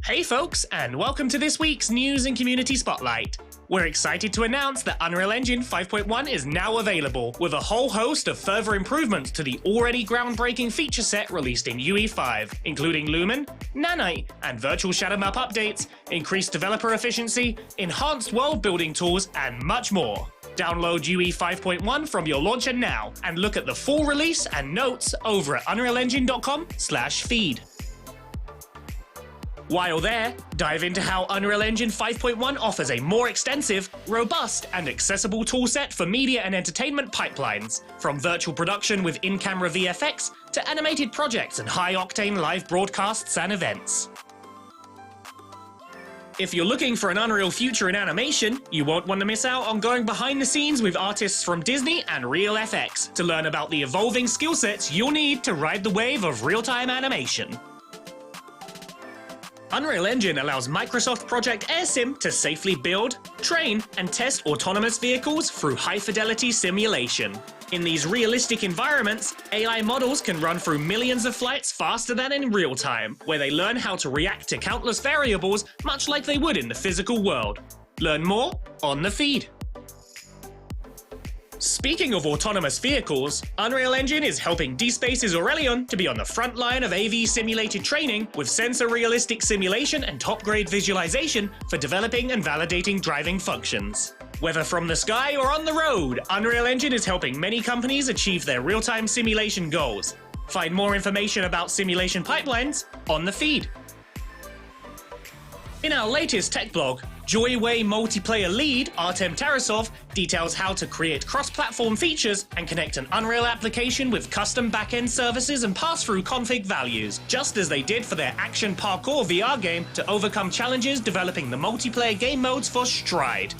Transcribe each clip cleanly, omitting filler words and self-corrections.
Hey folks, and welcome to this week's News and Community Spotlight. We're excited to announce that Unreal Engine 5.1 is now available, with a whole host of further improvements to the already groundbreaking feature set released in UE5, including Lumen, Nanite, and Virtual Shadow Map updates, increased developer efficiency, enhanced world building tools, and much more. Download UE 5.1 from your launcher now, and look at the full release and notes over at unrealengine.com/feed. While there, dive into how Unreal Engine 5.1 offers a more extensive, robust, and accessible toolset for media and entertainment pipelines, from virtual production with in-camera VFX to animated projects and high-octane live broadcasts and events. If you're looking for an Unreal future in animation, you won't want to miss out on going behind the scenes with artists from Disney and RealFX to learn about the evolving skill sets you'll need to ride the wave of real-time animation. Unreal Engine allows Microsoft Project AirSim to safely build, train, and test autonomous vehicles through high-fidelity simulation. In these realistic environments, AI models can run through millions of flights faster than in real time, where they learn how to react to countless variables much like they would in the physical world. Learn more on the feed. Speaking of autonomous vehicles, Unreal Engine is helping DSpace's Aurelion to be on the front line of AV simulated training with sensor-realistic simulation and top-grade visualization for developing and validating driving functions. Whether from the sky or on the road, Unreal Engine is helping many companies achieve their real-time simulation goals. Find more information about simulation pipelines on the feed. In our latest tech blog, Joyway multiplayer lead Artem Tarasov details how to create cross-platform features and connect an Unreal application with custom backend services and pass-through config values, just as they did for their action parkour VR game to overcome challenges developing the multiplayer game modes for Stride.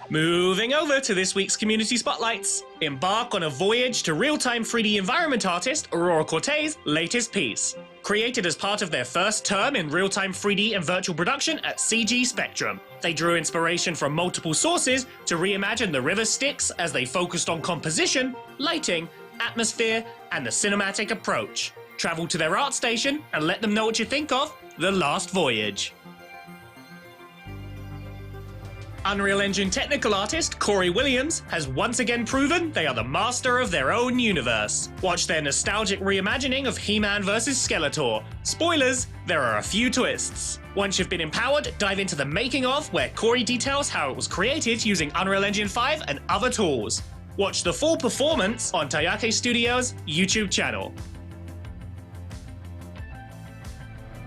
Moving over to this week's Community Spotlights. Embark on a voyage to real-time 3D environment artist Aurora Cortez' latest piece. Created as part of their first term in real-time 3D and virtual production at CG Spectrum, they drew inspiration from multiple sources to reimagine the river Styx as they focused on composition, lighting, atmosphere, and the cinematic approach. Travel to their art station and let them know what you think of The Last Voyage. Unreal Engine technical artist Corey Williams has once again proven they are the master of their own universe. Watch their nostalgic reimagining of He-Man vs. Skeletor. Spoilers, there are a few twists. Once you've been empowered, dive into the making of, where Corey details how it was created using Unreal Engine 5 and other tools. Watch the full performance on Tayake Studios' YouTube channel.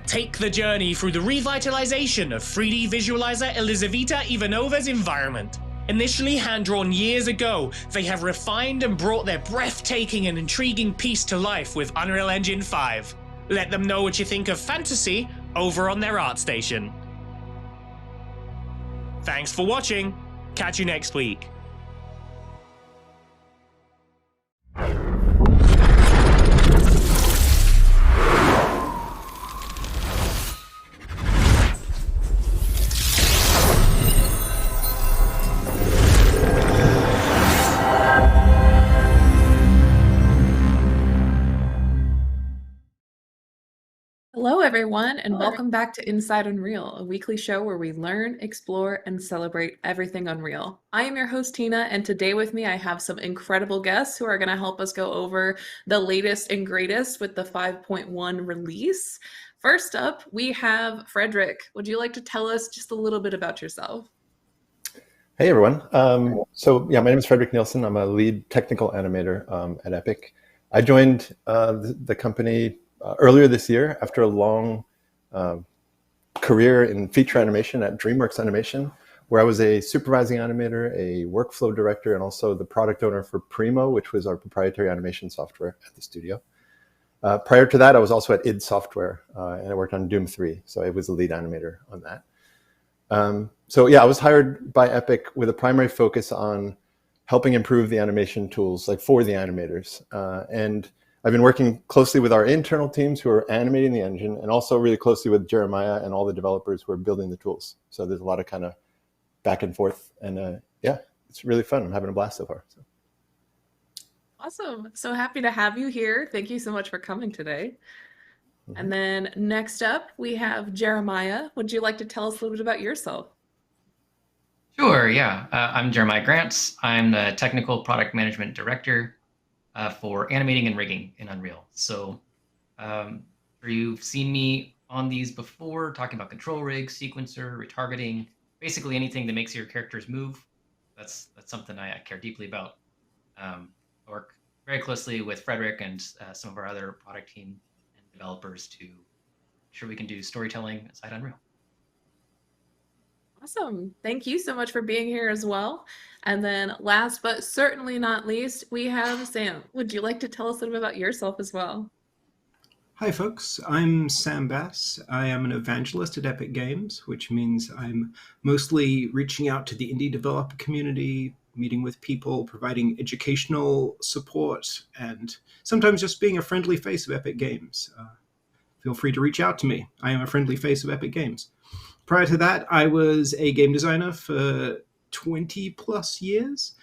Take the journey through the revitalization of 3D visualizer Elizaveta Ivanova's environment. Initially hand-drawn years ago, they have refined and brought their breathtaking and intriguing piece to life with Unreal Engine 5. Let them know what you think of fantasy over on their art station. Thanks for watching. Catch you next week. Hello, everyone, and welcome back to Inside Unreal, a weekly show where we learn, explore, and celebrate everything Unreal. I am your host, Tina, and today with me I have some incredible guests who are going to help us go over the latest and greatest with the 5.1 release. First up, we have Frederick. Would you like to tell us just a little bit about yourself? Hey, everyone. My name is Frederick Nielsen. I'm a lead technical animator at Epic. I joined the company earlier this year after a long career in feature animation at DreamWorks Animation, where I was a supervising animator, a workflow director, and also the product owner for Primo, which was our proprietary animation software at the studio. Prior to that, I was also at id Software, and I worked on Doom 3, so I was the lead animator on that. I was hired by Epic with a primary focus on helping improve the animation tools, like for the animators. And I've been working closely with our internal teams who are animating the engine, and also really closely with Jeremiah and all the developers who are building the tools. So there's a lot of kind of back and forth, and it's really fun. I'm having a blast so far. So. Awesome. So happy to have you here. Thank you so much for coming today. And then next up, we have Jeremiah. Would you like to tell us a little bit about yourself? Sure, yeah. I'm Jeremiah Grants. I'm the Technical Product Management Director for animating and rigging in Unreal. So you've seen me on these before, talking about control rigs, sequencer, retargeting, basically anything that makes your characters move. That's something I care deeply about. I work very closely with Frederick and some of our other product team and developers to ensure we can do storytelling inside Unreal. Awesome. Thank you so much for being here as well. And then last but certainly not least, we have Sam. Would you like to tell us a little bit about yourself as well? Hi folks, I'm Sam Bass. I am an evangelist at Epic Games, which means I'm mostly reaching out to the indie developer community, meeting with people, providing educational support, and sometimes just being a friendly face of Epic Games. Feel free to reach out to me. I am a friendly face of Epic Games. Prior to that, I was a game designer for 20 plus years,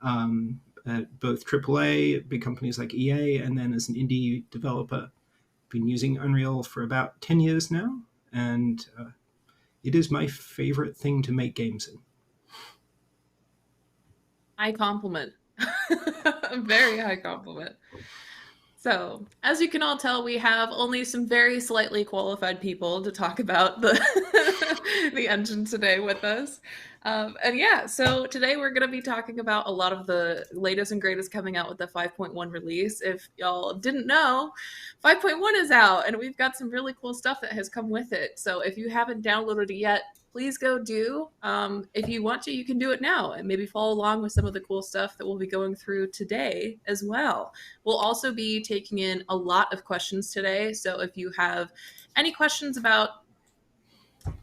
at both AAA, big companies like EA, and then as an indie developer. Been using Unreal for about 10 years now, and it is my favorite thing to make games in. High compliment. Very high compliment. So, as you can all tell, we have only some very slightly qualified people to talk about the the engine today with us. And yeah, so today we're going to be talking about a lot of the latest and greatest coming out with the 5.1 release. If y'all didn't know, 5.1 is out, and we've got some really cool stuff that has come with it. So if you haven't downloaded it yet, please go do. If you want to, you can do it now and maybe follow along with some of the cool stuff that we'll be going through today as well. We'll also be taking in a lot of questions today. So if you have any questions about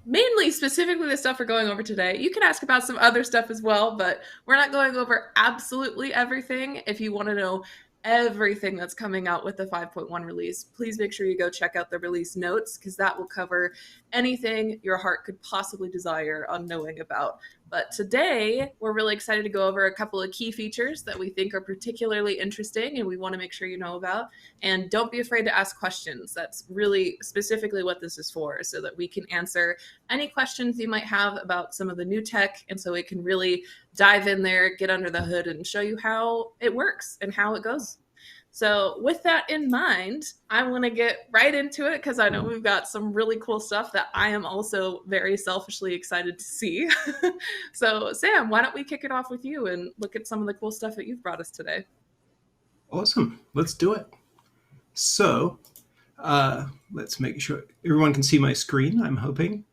mainly specifically the stuff we're going over today, you can ask about some other stuff as well, but we're not going over absolutely everything. If you want to know everything that's coming out with the 5.1 release, please make sure you go check out the release notes, because that will cover anything your heart could possibly desire on knowing about. But today, we're really excited to go over a couple of key features that we think are particularly interesting and we want to make sure you know about. And don't be afraid to ask questions. That's really specifically what this is for, so that we can answer any questions you might have about some of the new tech, and so we can really dive in there, get under the hood, and show you how it works and how it goes. So with that in mind, I want to get right into it, because I know we've got some really cool stuff that I am also very selfishly excited to see. So Sam, why don't we kick it off with you and look at some of the cool stuff that you've brought us today? Awesome, let's do it. So let's make sure everyone can see my screen, I'm hoping.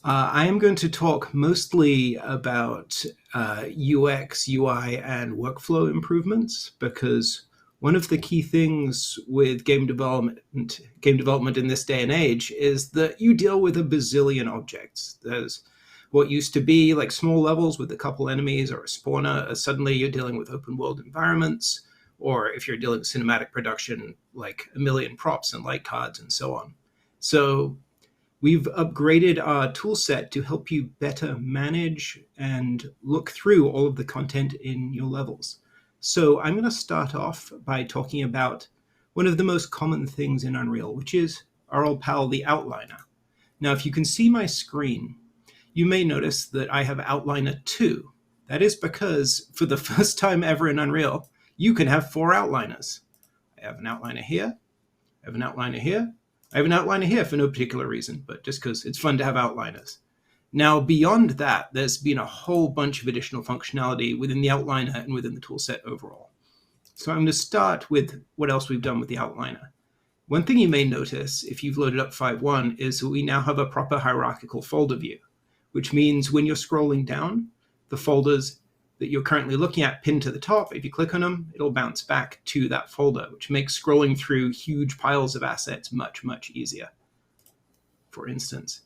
I am going to talk mostly about UX, UI, and workflow improvements, because one of the key things with game development in this day and age is that you deal with a bazillion objects. There's what used to be like small levels with a couple enemies or a spawner. Suddenly you're dealing with open world environments, or if you're dealing with cinematic production, like a million props and light cards and so on. So we've upgraded our tool set to help you better manage and look through all of the content in your levels. So I'm going to start off by talking about one of the most common things in Unreal, which is our old pal, the Outliner. Now, if you can see my screen, you may notice that I have Outliner 2. That is because for the first time ever in Unreal, you can have 4 outliners. I have an outliner here, I have an outliner here, I have an outliner here for no particular reason, but just because it's fun to have outliners. Now, beyond that, there's been a whole bunch of additional functionality within the outliner and within the toolset overall. So I'm going to start with what else we've done with the outliner. One thing you may notice if you've loaded up 5.1 is that we now have a proper hierarchical folder view, which means when you're scrolling down, the folders that you're currently looking at pinned to the top, if you click on them, it'll bounce back to that folder, which makes scrolling through huge piles of assets much, much easier. For instance,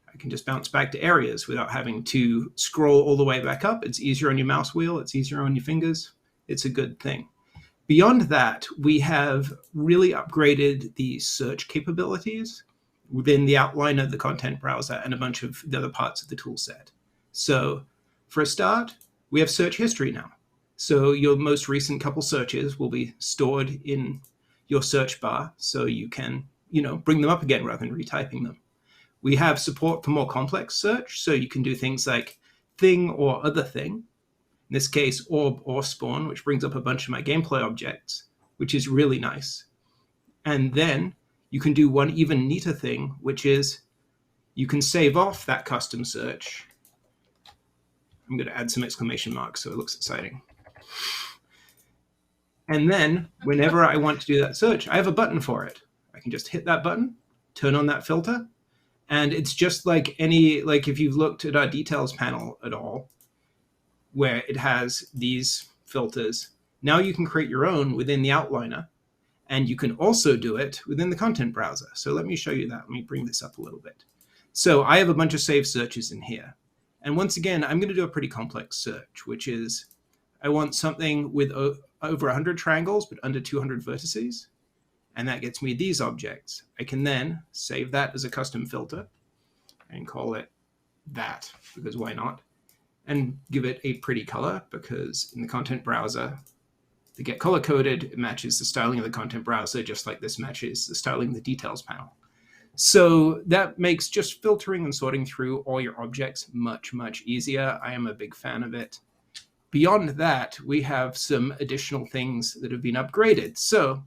I can just bounce back to areas without having to scroll all the way back up. It's easier on your mouse wheel. It's easier on your fingers. It's a good thing. Beyond that, we have really upgraded the search capabilities within the outliner, the content browser, and a bunch of the other parts of the tool set. So for a start, we have search history now. So your most recent couple searches will be stored in your search bar, so you can bring them up again rather than retyping them. We have support for more complex search, so you can do things like thing or other thing. In this case, orb or spawn, which brings up a bunch of my gameplay objects, which is really nice. And then you can do one even neater thing, which is you can save off that custom search. I'm going to add some exclamation marks so it looks exciting. And then whenever I want to do that search, I have a button for it. I can just hit that button, turn on that filter, and it's just like if you've looked at our details panel at all, where it has these filters. Now you can create your own within the outliner, and you can also do it within the content browser. So let me show you that. Let me bring this up a little bit. So I have a bunch of saved searches in here. And once again, I'm going to do a pretty complex search, which is I want something with over 100 triangles, but under 200 vertices. And that gets me these objects. I can then save that as a custom filter and call it that, because why not? And give it a pretty color, because in the content browser, to get color coded, it matches the styling of the content browser, just like this matches the styling of the details panel. So that makes just filtering and sorting through all your objects much, much easier. I am a big fan of it. Beyond that, we have some additional things that have been upgraded. So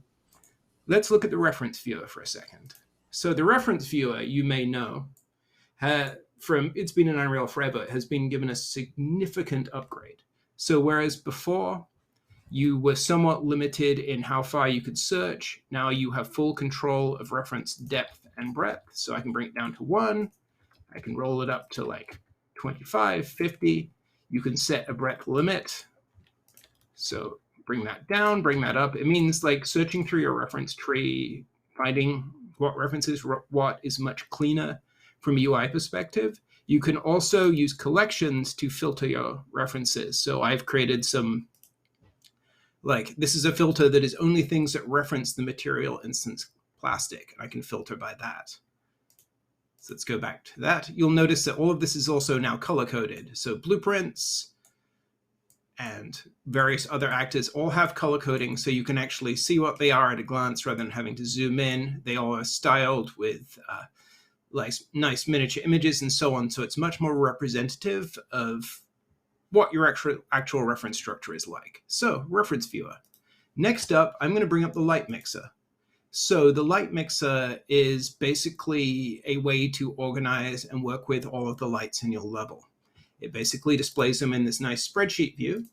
let's look at the reference viewer for a second. So the reference viewer, you may know, it's been in Unreal forever, has been given a significant upgrade. So whereas before you were somewhat limited in how far you could search, now you have full control of reference depth and breadth. So I can bring it down to 1. I can roll it up to like 25, 50. You can set a breadth limit. So bring that down, bring that up. It means like searching through your reference tree, finding what references what is much cleaner from a UI perspective. You can also use collections to filter your references. So I've created some, this is a filter that is only things that reference the material instance plastic. I can filter by that. So let's go back to that. You'll notice that all of this is also now color coded. So blueprints and various other actors all have color coding, so you can actually see what they are at a glance rather than having to zoom in. They all are styled with nice miniature images and so on. So it's much more representative of what your actual reference structure is like. So reference viewer. Next up, I'm going to bring up the light mixer. So the light mixer is basically a way to organize and work with all of the lights in your level. It basically displays them in this nice spreadsheet view.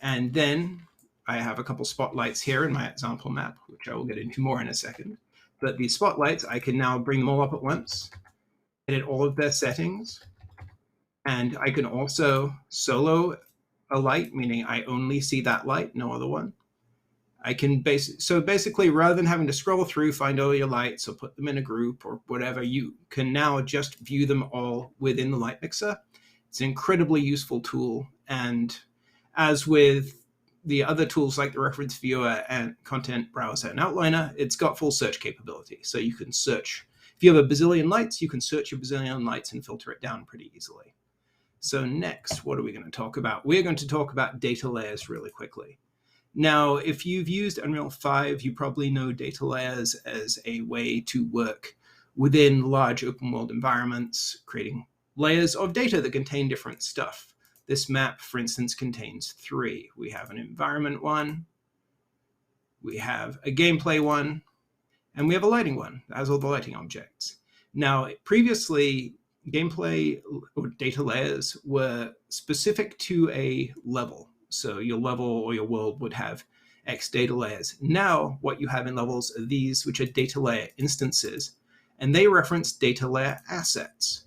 And then I have a couple spotlights here in my example map, which I will get into more in a second. But these spotlights, I can now bring them all up at once, edit all of their settings. And I can also solo a light, meaning I only see that light, no other one. I can basically, rather than having to scroll through, find all your lights or put them in a group or whatever, you can now just view them all within the light mixer. It's an incredibly useful tool. And as with the other tools like the reference viewer and content browser and outliner, it's got full search capability. So you can search, if you have a bazillion lights, you can search your bazillion lights and filter it down pretty easily. So next, what are we going to talk about? We're going to talk about data layers really quickly. Now, if you've used Unreal 5, you probably know data layers as a way to work within large open world environments, creating layers of data that contain different stuff. This map, for instance, contains 3. We have an environment one, we have a gameplay one, and we have a lighting one. That has all the lighting objects. Now, previously, gameplay or data layers were specific to a level. So your level or your world would have X data layers. Now, what you have in levels are these, which are data layer instances, and they reference data layer assets,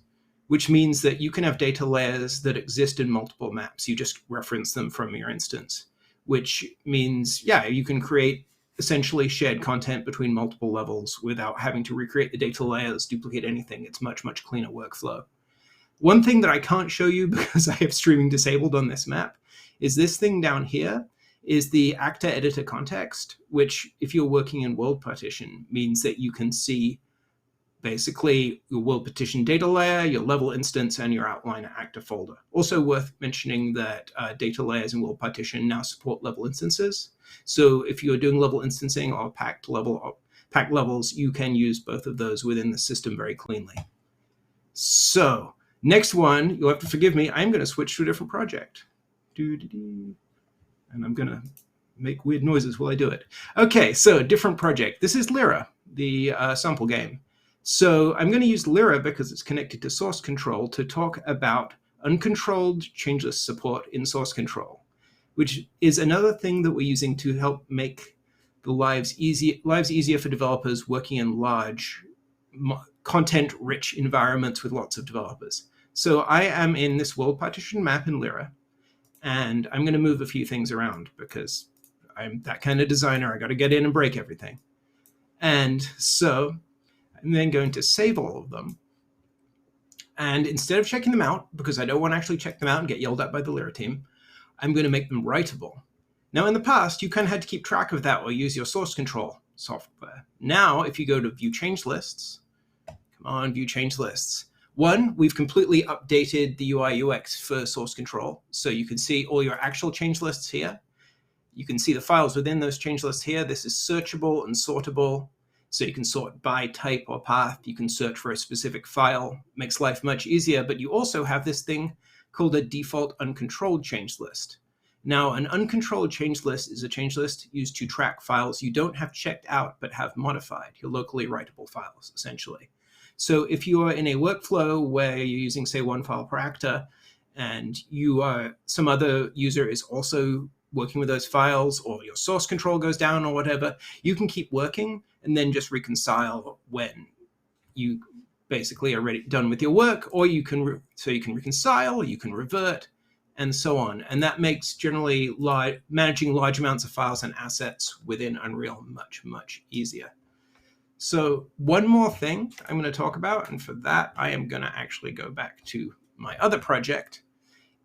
which means that you can have data layers that exist in multiple maps. You just reference them from your instance, which means, yeah, you can create essentially shared content between multiple levels without having to recreate the data layers, duplicate anything. It's much, much cleaner workflow. One thing that I can't show you because I have streaming disabled on this map is this thing down here is the actor editor context, which if you're working in world partition means that you can see basically your world partition data layer, your level instance, and your outliner actor folder. Also worth mentioning that data layers in world partition now support level instances. So if you're doing level instancing or packed level pack levels, you can use both of those within the system very cleanly. So next one, you'll have to forgive me, I'm going to switch to a different project. And I'm going to make weird noises while I do it. Okay, so different project. This is Lyra, the sample game. So I'm going to use Lyra because it's connected to source control to talk about uncontrolled changeless support in source control, which is another thing that we're using to help make the lives easier for developers working in large content-rich environments with lots of developers. So I am in this world partition map in Lyra, and I'm going to move a few things around because I'm that kind of designer. I got to get in and break everything. And so I'm then going to save all of them. And instead of checking them out, because I don't want to actually check them out and get yelled at by the Lyra team, I'm going to make them writable. Now, in the past, you kind of had to keep track of that or use your source control software. Now, if you go to View Change Lists, come on, View Change Lists. One, we've completely updated the UI UX for source control. So you can see all your actual change lists here. You can see the files within those change lists here. This is searchable and sortable. So you can sort by type or path. You can search for a specific file. Makes life much easier. But you also have this thing called a default uncontrolled change list. Now, an uncontrolled change list is a change list used to track files you don't have checked out but have modified, your locally writable files, essentially. So if you are in a workflow where you're using, say, one file per actor, and some other user is also working with those files, or your source control goes down or whatever, you can keep working and then just reconcile when you basically are done with your work, or you can reconcile, you can revert, and so on. And that makes generally managing large amounts of files and assets within Unreal much, much easier. So one more thing I'm going to talk about, and for that I am going to actually go back to my other project,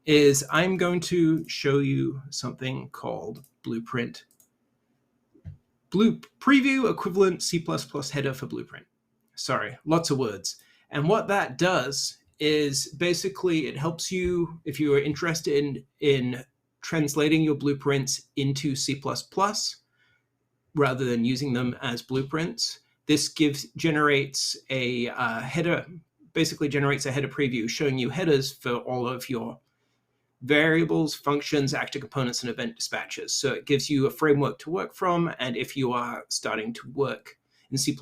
is I'm going to show you something called Blueprint. Preview equivalent C++ header for Blueprint. Sorry, lots of words. And what that does is basically it helps you, if you are interested in translating your blueprints into C++, rather than using them as blueprints. This generates a header, basically generates a header preview showing you headers for all of your variables, functions, actor components, and event dispatchers. So it gives you a framework to work from. And if you are starting to work in C++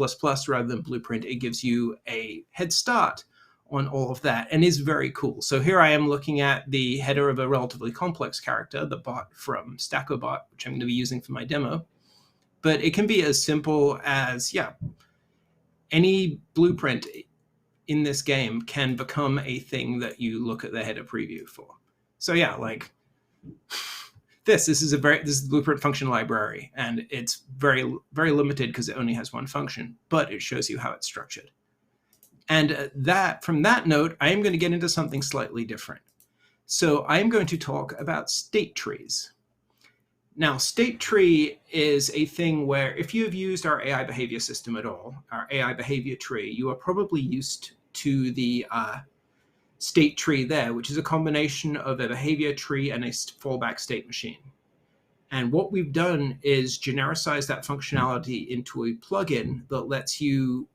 rather than Blueprint, it gives you a head start on all of that and is very cool. So here I am looking at the header of a relatively complex character, the bot from StackoBot, which I'm going to be using for my demo. But it can be as simple as, any blueprint in this game can become a thing that you look at the header preview for. So like this is the blueprint function library, and it's very, very limited because it only has one function, but it shows you how it's structured. And from that note, I am going to get into something slightly different. So I am going to talk about state trees. Now, state tree is a thing where if you have used our AI behavior system at all, our AI behavior tree, you are probably used to the state tree there, which is a combination of a behavior tree and a fallback state machine. And what we've done is genericize that functionality into a plugin that lets you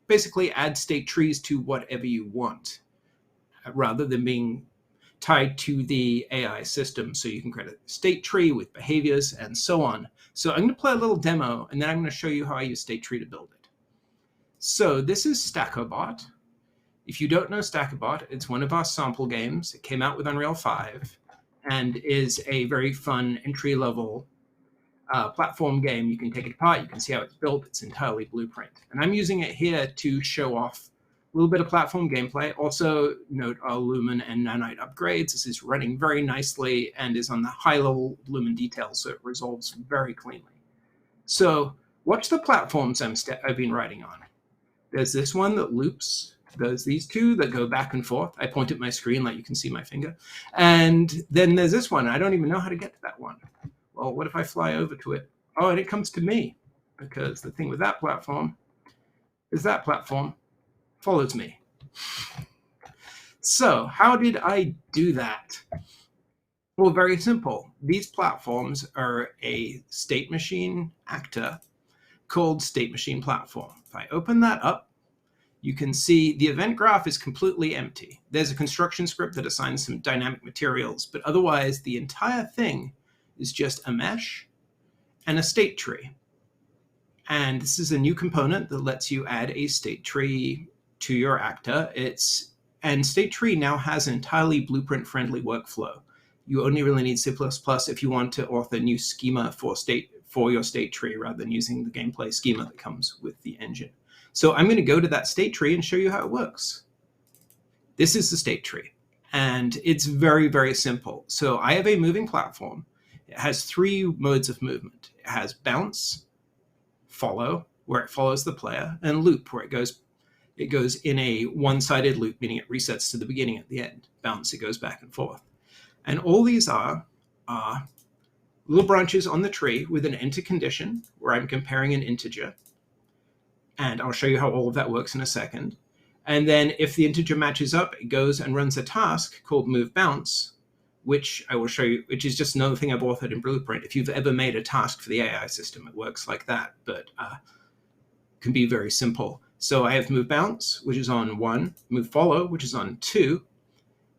basically add state trees to whatever you want, rather than being tied to the AI system. So you can create a state tree with behaviors and so on. So I'm going to play a little demo, and then I'm going to show you how I use state tree to build it. So this is StackoBot. If you don't know StackoBot, it's one of our sample games. It came out with Unreal 5 and is a very fun entry-level platform game. You can take it apart. You can see how it's built. It's entirely Blueprint. And I'm using it here to show off a little bit of platform gameplay. Also note our Lumen and Nanite upgrades. This is running very nicely and is on the high-level Lumen details, so it resolves very cleanly. So watch the platforms I've been writing on. There's this one that loops. There's these two that go back and forth. I point at my screen like you can see my finger. And then there's this one. I don't even know how to get to that one. Well, what if I fly over to it? Oh, and it comes to me, because the thing with that platform is that platform follows me. So how did I do that? Well, very simple. These platforms are a state machine actor called State Machine Platform. If I open that up, you can see the event graph is completely empty. There's a construction script that assigns some dynamic materials, but otherwise the entire thing is just a mesh and a state tree. And this is a new component that lets you add a state tree to your actor. And state tree now has an entirely blueprint-friendly workflow. You only really need C++ if you want to author new schema for your state tree rather than using the gameplay schema that comes with the engine. So I'm going to go to that state tree and show you how it works. This is the state tree, and it's very, very simple. So I have a moving platform. It has 3 modes of movement. It has bounce, follow, where it follows the player, and loop, where it goes in a one-sided loop, meaning it resets to the beginning at the end. Bounce, it goes back and forth. And all these are little branches on the tree with an enter condition, where I'm comparing an integer. And I'll show you how all of that works in a second. And then if the integer matches up, it goes and runs a task called move bounce, which I will show you, which is just another thing I've authored in Blueprint. If you've ever made a task for the AI system, it works like that, but can be very simple. So I have move bounce, which is on 1, move follow, which is on 2,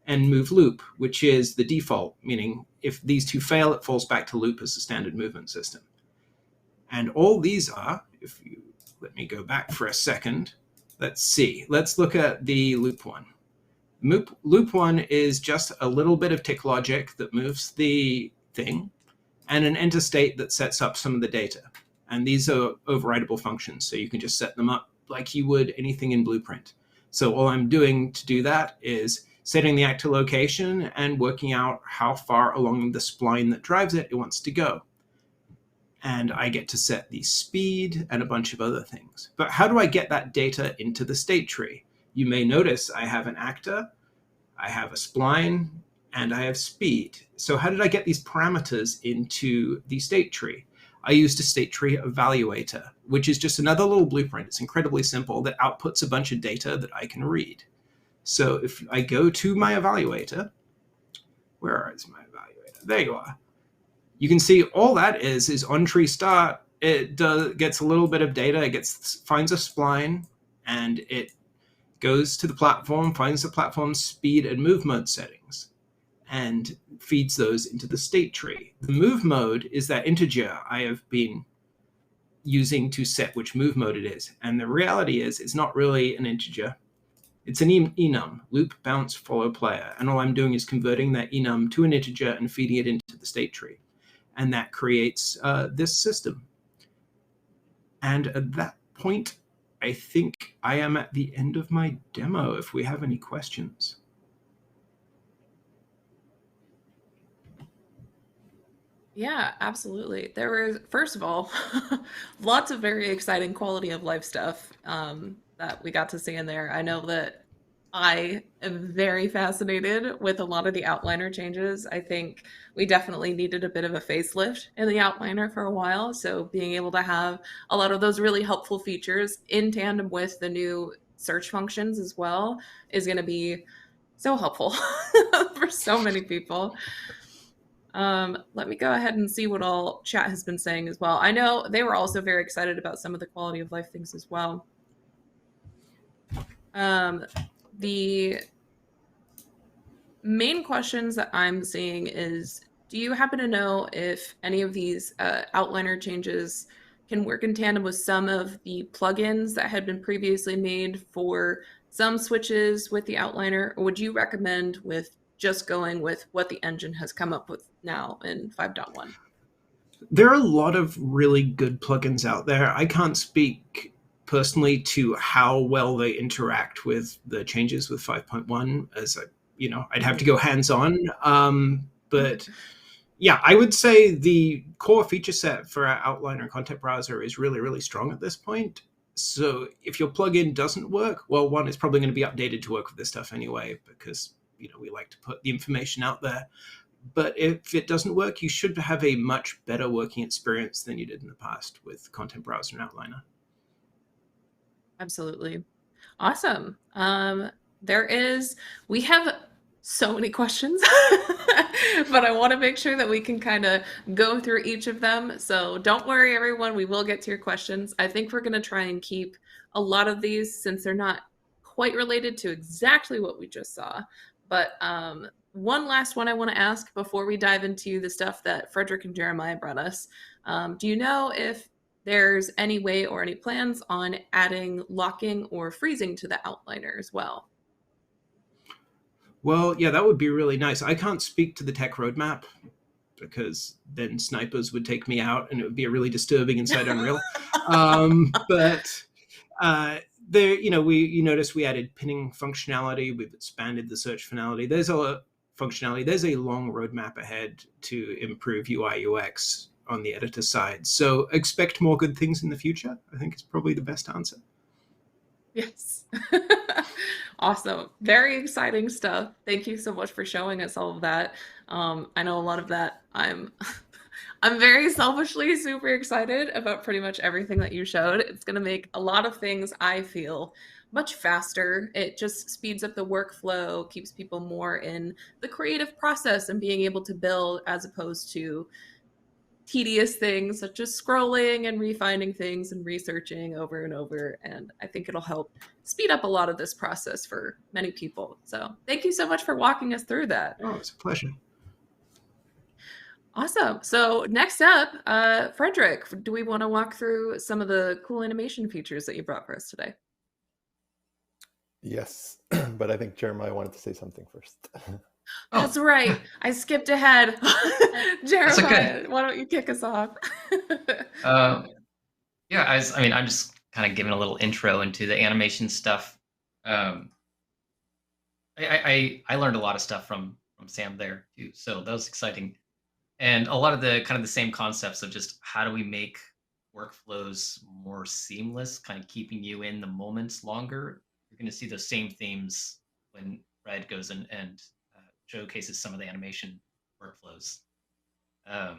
and move loop, which is the default, meaning if these 2 fail, it falls back to loop as the standard movement system. And all these are, if you let me go back for a second, let's see. Let's look at the loop one. Loop one is just a little bit of tick logic that moves the thing and an enter state that sets up some of the data. And these are overridable functions, so you can just set them up like you would anything in Blueprint. So all I'm doing to do that is setting the actor location and working out how far along the spline that drives it wants to go. And I get to set the speed and a bunch of other things. But how do I get that data into the state tree? You may notice I have an actor, I have a spline, and I have speed. So how did I get these parameters into the state tree? I used a state tree evaluator, which is just another little blueprint. It's incredibly simple that outputs a bunch of data that I can read. So if I go to my evaluator, where is my evaluator? There you are. You can see all that is on tree start. It gets a little bit of data. It finds a spline, and it goes to the platform, finds the platform's speed and move mode settings, and feeds those into the state tree. The move mode is that integer I have been using to set which move mode it is. And the reality is it's not really an integer. It's an enum, loop, bounce, follow, player. And all I'm doing is converting that enum to an integer and feeding it into the state tree. And that creates this system. And at that point, I think I am at the end of my demo if we have any questions. Yeah, absolutely. There was, first of all, lots of very exciting quality of life stuff that we got to see in there. I know that I am very fascinated with a lot of the outliner changes. I think we definitely needed a bit of a facelift in the outliner for a while. So being able to have a lot of those really helpful features in tandem with the new search functions as well is going to be so helpful for so many people. Let me go ahead and see what all chat has been saying as well. I know they were also very excited about some of the quality of life things as well. The main questions that I'm seeing is, do you happen to know if any of these outliner changes can work in tandem with some of the plugins that had been previously made for some switches with the outliner? Or would you recommend with just going with what the engine has come up with now in 5.1? There are a lot of really good plugins out there. I can't speak personally to how well they interact with the changes with 5.1, as I'd have to go hands-on. But yeah, I would say the core feature set for our Outliner content browser is really, really strong at this point. So if your plugin doesn't work, well, one, it's probably going to be updated to work with this stuff anyway, because we like to put the information out there. But if it doesn't work, you should have a much better working experience than you did in the past with Content Browser and Outliner. Absolutely. Awesome. We have so many questions but I want to make sure that we can kind of go through each of them. So don't worry, everyone. We will get to your questions. I think we're going to try and keep a lot of these, since they're not quite related to exactly what we just saw. But one last one I want to ask before we dive into the stuff that Frederick and Jeremiah brought us. Do you know if there's any way or any plans on adding locking or freezing to the outliner as well? Well, yeah, that would be really nice. I can't speak to the tech roadmap because then snipers would take me out and it would be a really disturbing inside Unreal. But there, you notice we added pinning functionality. We've expanded the search functionality. There's a long roadmap ahead to improve UI UX on the editor side. So expect more good things in the future, I think is probably the best answer. Yes. Awesome. Very exciting stuff. Thank you so much for showing us all of that. I know a lot of that. I'm very selfishly super excited about pretty much everything that you showed. It's going to make a lot of things, I feel, much faster. It just speeds up the workflow, keeps people more in the creative process and being able to build, as opposed to tedious things such as scrolling and refining things and researching over and over. And I think it'll help speed up a lot of this process for many people. So thank you so much for walking us through that. Oh, it's a pleasure. Awesome. So next up, Frederick, do we want to walk through some of the cool animation features that you brought for us today? Yes, but I think Jeremiah wanted to say something first. Oh. That's right. I skipped ahead. Jeremiah, okay. Why don't you kick us off? Yeah, I'm just kind of giving a little intro into the animation stuff. I learned a lot of stuff from Sam there too, so that was exciting. And a lot of the kind of the same concepts of just how do we make workflows more seamless, kind of keeping you in the moments longer. You're going to see those same themes when Fred goes and showcases some of the animation workflows. A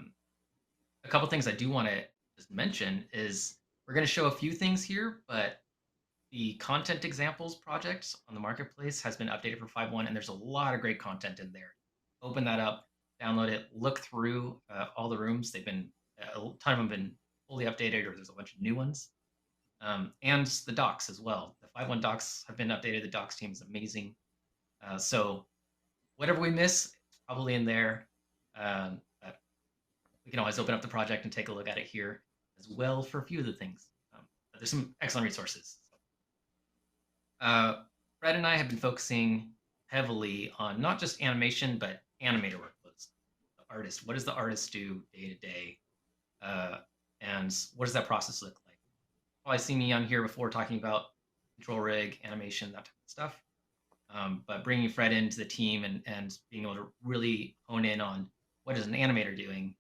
couple things I do want to just mention is we're going to show a few things here, but the content examples project on the marketplace has been updated for 5.1, and there's a lot of great content in there. Open that up, download it, look through all the rooms. They've been, a ton of them have been fully updated, or there's a bunch of new ones. And the docs as well. The 5.1 docs have been updated. The docs team is amazing. So whatever we miss, it's probably in there. But we can always open up the project and take a look at it here as well for a few of the things. But there's some excellent resources. Fred and I have been focusing heavily on not just animation, but animator workflows. The artist, what does the artist do day to day? And what does that process look like? Probably seen me on here before talking about control rig, animation, that type of stuff. But bringing Fred into the team and being able to really hone in on what is an animator doing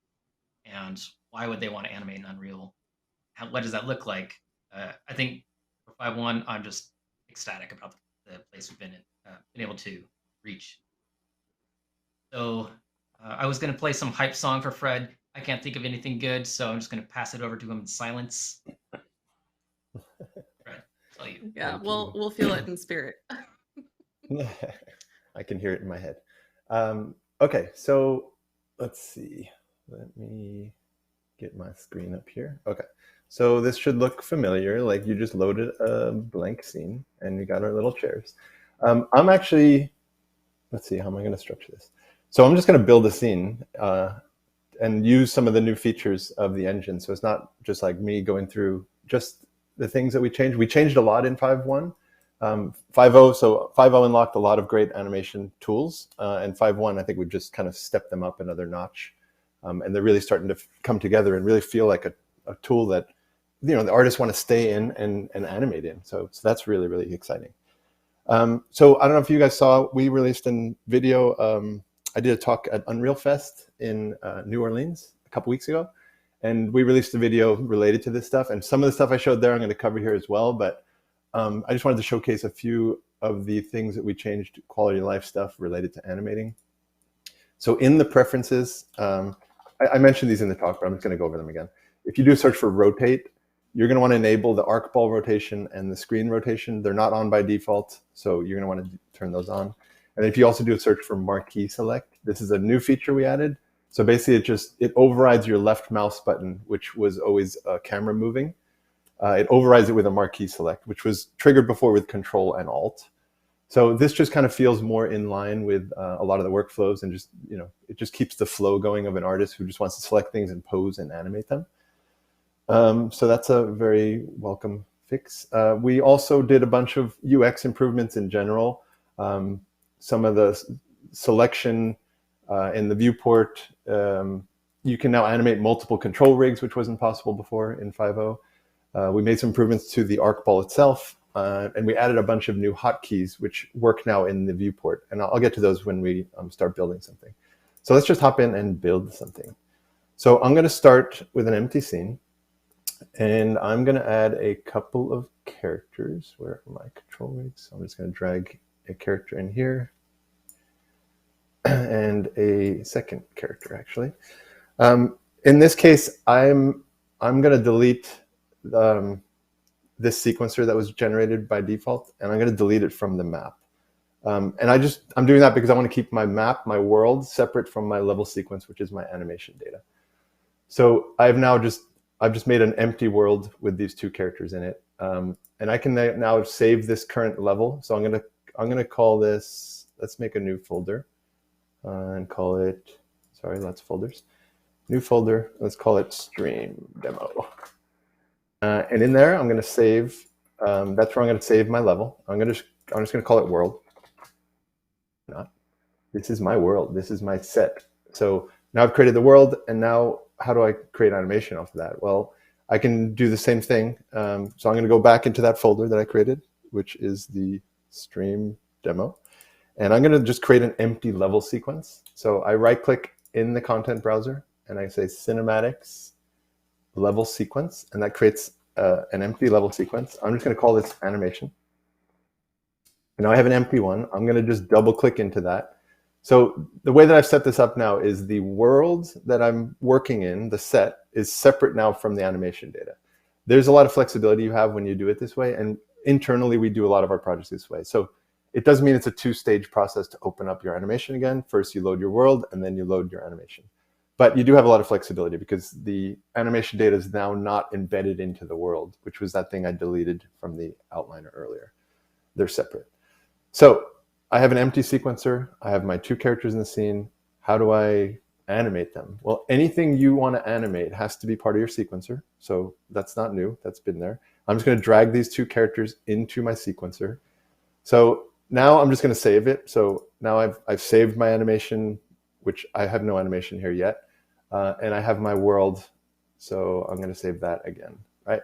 and why would they want to animate in Unreal? What does that look like? I think for 5.1, I'm just ecstatic about the place we've been able to reach. So I was going to play some hype song for Fred. I can't think of anything good, so I'm just going to pass it over to him in silence. Fred, it's all you. Yeah, we'll feel it in spirit. I can hear it in my head. Okay, so let's see. Let me get my screen up here. Okay, so this should look familiar, like you just loaded a blank scene and we got our little chairs. I'm actually, let's see, how am I going to structure this? So I'm just going to build a scene and use some of the new features of the engine. So it's not just like me going through just the things that we changed. We changed a lot in 5.1. 5.0, so 5.0 unlocked a lot of great animation tools, and 5.1, I think we've just kind of stepped them up another notch, and they're really starting to come together and really feel like a tool that, you know, the artists want to stay in and animate in. So that's really, really exciting. So I don't know if you guys saw, we released a video. I did a talk at Unreal Fest in New Orleans a couple weeks ago, and we released a video related to this stuff. And some of the stuff I showed there I'm going to cover here as well, but I just wanted to showcase a few of the things that we changed, quality of life stuff related to animating. So in the preferences, I mentioned these in the talk, but I'm just going to go over them again. If you do a search for rotate, you're going to want to enable the arc ball rotation and the screen rotation. They're not on by default, so you're going to want to turn those on. And if you also do a search for marquee select, this is a new feature we added. So basically it overrides your left mouse button, which was always camera moving. It overrides it with a marquee select, which was triggered before with Control and Alt. So this just kind of feels more in line with a lot of the workflows, and just, it just keeps the flow going of an artist who just wants to select things and pose and animate them. So that's a very welcome fix. We also did a bunch of UX improvements in general. Some of the selection in the viewport, you can now animate multiple control rigs, which wasn't possible before in 5.0. We made some improvements to the arc ball itself, and we added a bunch of new hotkeys, which work now in the viewport. And I'll get to those when we start building something. So let's just hop in and build something. So I'm going to start with an empty scene, and I'm going to add a couple of characters. Where are my control rigs? So I'm just going to drag a character in here and a second character, actually. In this case, I'm going to delete this sequencer that was generated by default, and I'm going to delete it from the map. And I'm doing that because I want to keep my map, my world, separate from my level sequence, which is my animation data. So I've just made an empty world with these two characters in it, and I can now save this current level. So I'm gonna call this. Let's make a new folder and call it. Sorry, lots of folders. New folder. Let's call it Stream Demo. And in there, I'm going to save. That's where I'm going to save my level. I'm just going to call it World. This is my world. This is my set. So now I've created the world, and now how do I create animation off of that? Well, I can do the same thing. So I'm going to go back into that folder that I created, which is the Stream Demo, and I'm going to just create an empty level sequence. So I right-click in the content browser, and I say Cinematics Level Sequence, and that creates an empty level sequence. I'm just going to call this Animation. And now I have an empty one. I'm going to just double-click into that. So the way that I've set this up now is the world that I'm working in, the set, is separate now from the animation data. There's a lot of flexibility you have when you do it this way, and internally we do a lot of our projects this way. So it does mean it's a two-stage process to open up your animation again. First you load your world, and then you load your animation. But you do have a lot of flexibility because the animation data is now not embedded into the world, which was that thing I deleted from the outliner earlier. They're separate. So I have an empty sequencer. I have my two characters in the scene. How do I animate them? Well, anything you want to animate has to be part of your sequencer. So that's not new. That's been there. I'm just going to drag these two characters into my sequencer. So now I'm just going to save it. So now I've saved my animation, which I have no animation here yet. And I have my world. So I'm going to save that again, right?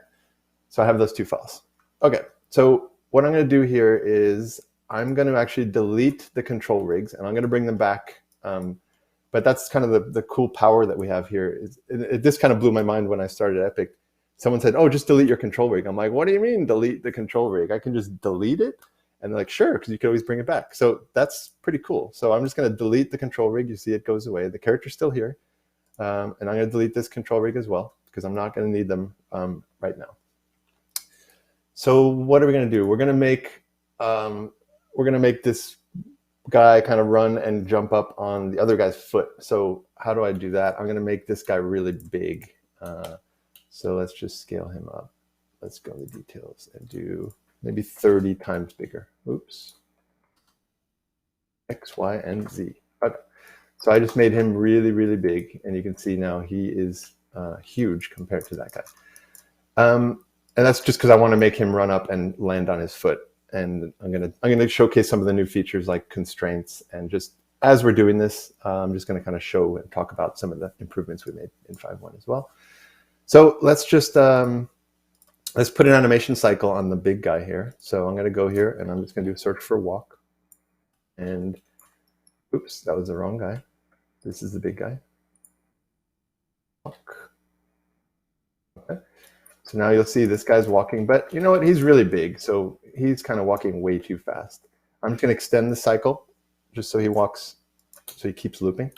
So I have those two files. Okay, so what I'm going to do here is I'm going to actually delete the control rigs, and I'm going to bring them back. But that's kind of the cool power that we have here. This kind of blew my mind when I started Epic. Someone said, oh, just delete your control rig. I'm like, what do you mean delete the control rig? I can just delete it? And they're like, sure, because you can always bring it back. So that's pretty cool. So I'm just going to delete the control rig. You see it goes away. The character's still here. And I'm going to delete this control rig as well, because I'm not going to need them right now. So what are we going to do? We're going to make this guy kind of run and jump up on the other guy's foot. So how do I do that? I'm going to make this guy really big. So let's just scale him up. Let's go to details and do maybe 30 times bigger. Oops. X, Y, and Z. Okay. So I just made him really, really big, and you can see now he is huge compared to that guy. And that's just because I want to make him run up and land on his foot. And I'm gonna showcase some of the new features like constraints, and just as we're doing this, I'm just going to kind of show and talk about some of the improvements we made in 5.1 as well. So let's just let's put an animation cycle on the big guy here. So I'm going to go here, and I'm just going to do a search for walk. And oops, that was the wrong guy. This is the big guy. Walk. Okay. So now you'll see this guy's walking, but you know what? He's really big, so he's kind of walking way too fast. I'm just going to extend the cycle just so he walks, so he keeps looping.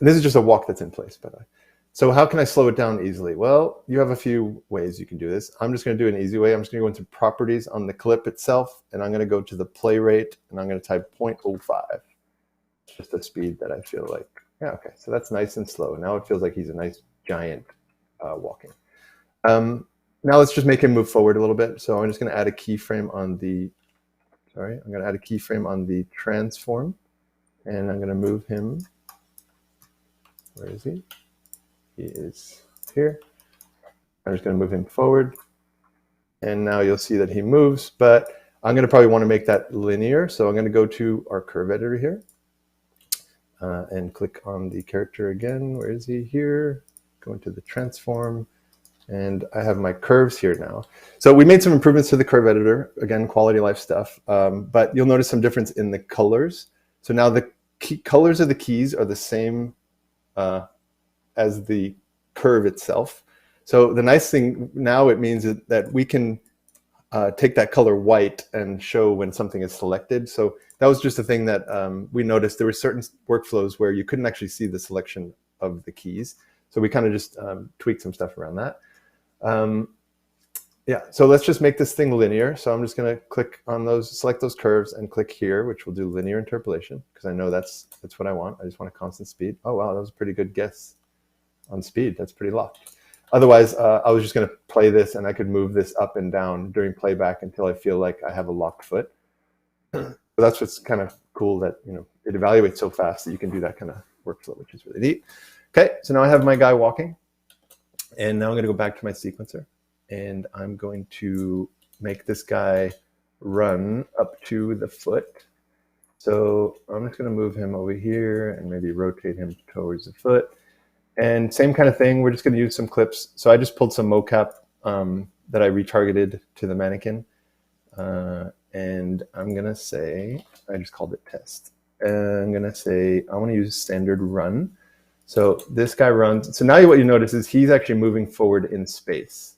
And this is just a walk that's in place, by the way. So how can I slow it down easily? Well, you have a few ways you can do this. I'm just going to do an easy way. I'm just going to go into properties on the clip itself, and I'm going to go to the play rate, and I'm going to type 0.05. Just a speed that I feel like, yeah, okay. So that's nice and slow. Now it feels like he's a nice giant walking. Now let's just make him move forward a little bit. So I'm just going to add a keyframe on the, I'm going to add a keyframe on the transform, and I'm going to move him. Where is he? He is here. I'm just going to move him forward. And now you'll see that he moves, but I'm going to probably want to make that linear. So I'm going to go to our curve editor here and click on the character again. Where is he? Here. Go into the transform. And I have my curves here now. So we made some improvements to the curve editor. Again, quality of life stuff. But you'll notice some difference in the colors. So now the colors of the keys are the same as the curve itself. So the nice thing now, it means that we can take that color white and show when something is selected. So that was just a thing that we noticed. There were certain workflows where you couldn't actually see the selection of the keys. So we kind of just tweaked some stuff around that. Yeah, so let's just make this thing linear. So I'm just going to click on those, select those curves and click here, which will do linear interpolation, because I know that's what I want. I just want a constant speed. Oh, wow, that was a pretty good guess on speed. That's pretty locked. Otherwise, I was just going to play this, and I could move this up and down during playback until I feel like I have a locked foot. So that's what's kind of cool, that it evaluates so fast that you can do that kind of workflow, which is really neat. Okay, so now I have my guy walking, and now I'm going to go back to my sequencer, and I'm going to make this guy run up to the foot. So I'm just going to move him over here and maybe rotate him towards the foot. And same kind of thing, we're just going to use some clips. So I just pulled some mocap that I retargeted to the mannequin. And I'm going to say, I just called it test. And I'm going to say, I want to use standard run. So this guy runs. So now what you notice is he's actually moving forward in space.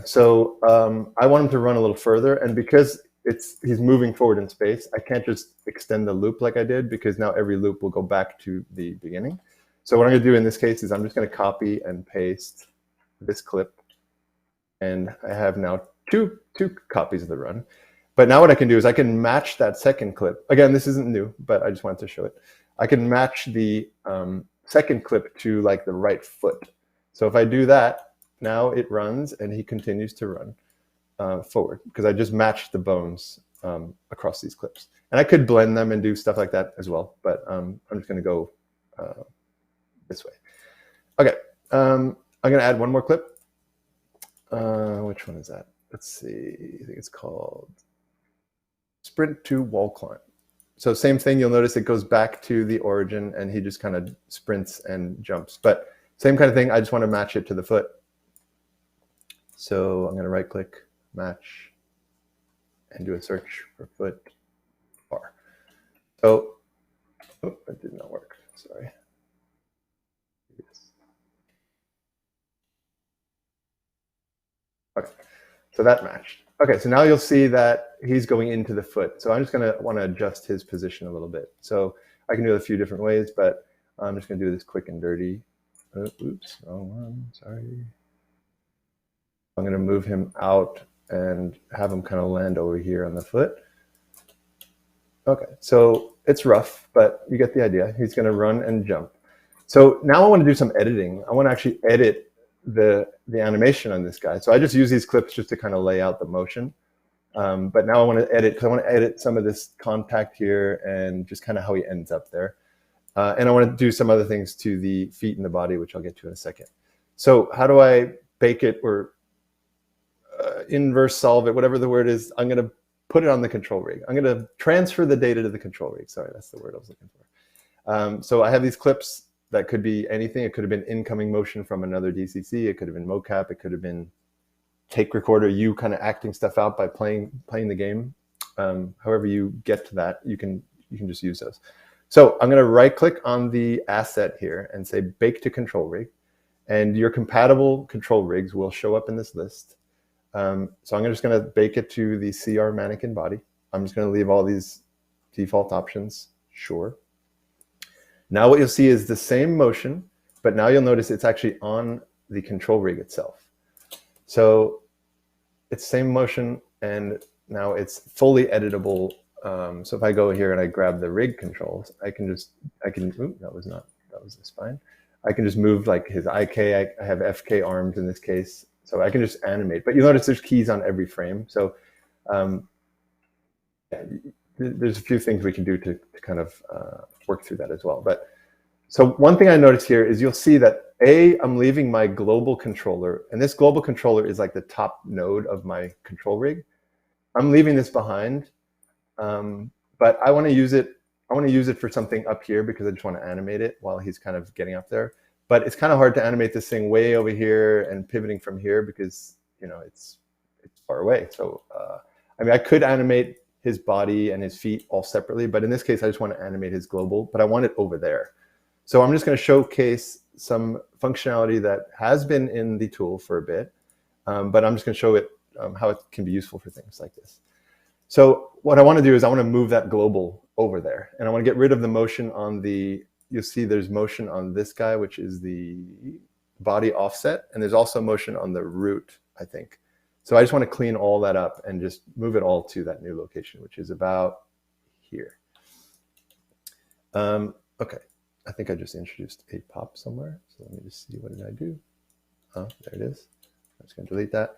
So I want him to run a little further. And because he's moving forward in space, I can't just extend the loop like I did, because now every loop will go back to the beginning. So what I'm going to do in this case is I'm just going to copy and paste this clip. And I have now two copies of the run. But now what I can do is I can match that second clip. Again, this isn't new, but I just wanted to show it. I can match the second clip to like the right foot. So if I do that, now it runs and he continues to run forward, because I just matched the bones across these clips. And I could blend them and do stuff like that as well, but I'm just going to go this way. Okay, I'm going to add one more clip. Which one is that? Let's see. I think it's called Sprint to Wall Climb. So same thing, you'll notice it goes back to the origin and he just kind of sprints and jumps. But same kind of thing, I just want to match it to the foot. So I'm going to right click, match, and do a search for foot bar. So, oh, that did not work, sorry. Okay, so that matched. Okay, so now you'll see that he's going into the foot. So I'm just going to want to adjust his position a little bit. So I can do it a few different ways, but I'm just going to do this quick and dirty. Oops, wrong one, sorry. I'm going to move him out and have him kind of land over here on the foot. Okay, so it's rough, but you get the idea. He's going to run and jump. So now I want to do some editing. I want to actually edit the animation on this guy. So I just use these clips just to kind of lay out the motion. But now I want to edit, because I want to edit some of this contact here and just kind of how he ends up there. And I want to do some other things to the feet and the body, which I'll get to in a second. So how do I bake it or inverse solve it, whatever the word is? I'm going to put it on the control rig. I'm going to transfer the data to the control rig. Sorry, that's the word I was looking for. So I have these clips that could be anything. It could have been incoming motion from another DCC. It could have been mocap. It could have been take recorder, you kind of acting stuff out by playing the game. However you get to that, you can just use those. So I'm going to right click on the asset here and say bake to control rig, and your compatible control rigs will show up in this list. So I'm just going to bake it to the CR mannequin body. I'm just going to leave all these default options, sure. Now what you'll see is the same motion, but now you'll notice it's actually on the control rig itself. So it's same motion, and now it's fully editable. So if I go here and I grab the rig controls, I can, ooh, that was the spine. I can just move like his IK, I have FK arms in this case. So I can just animate, but you'll notice there's keys on every frame. So yeah, there's a few things we can do to kind of work through that as well. But so one thing I noticed here is you'll see that I'm leaving my global controller, and this global controller is like the top node of my control rig. I'm leaving this behind, but I want to use it. I want to use it for something up here because I just want to animate it while he's kind of getting up there. But it's kind of hard to animate this thing way over here and pivoting from here because, you know, it's far away. So I mean, I could animate his body and his feet all separately, but in this case, I just want to animate his global, but I want it over there. So I'm just going to showcase some functionality that has been in the tool for a bit, but I'm just going to show it how it can be useful for things like this. So what I want to do is I want to move that global over there, and I want to get rid of the motion on the, you'll see there's motion on this guy, which is the body offset, and there's also motion on the root, I think. So I just want to clean all that up and just move it all to that new location, which is about here. Okay. I think I just introduced a pop somewhere. So let me just see, what did I do? Oh, there it is. I'm just going to delete that.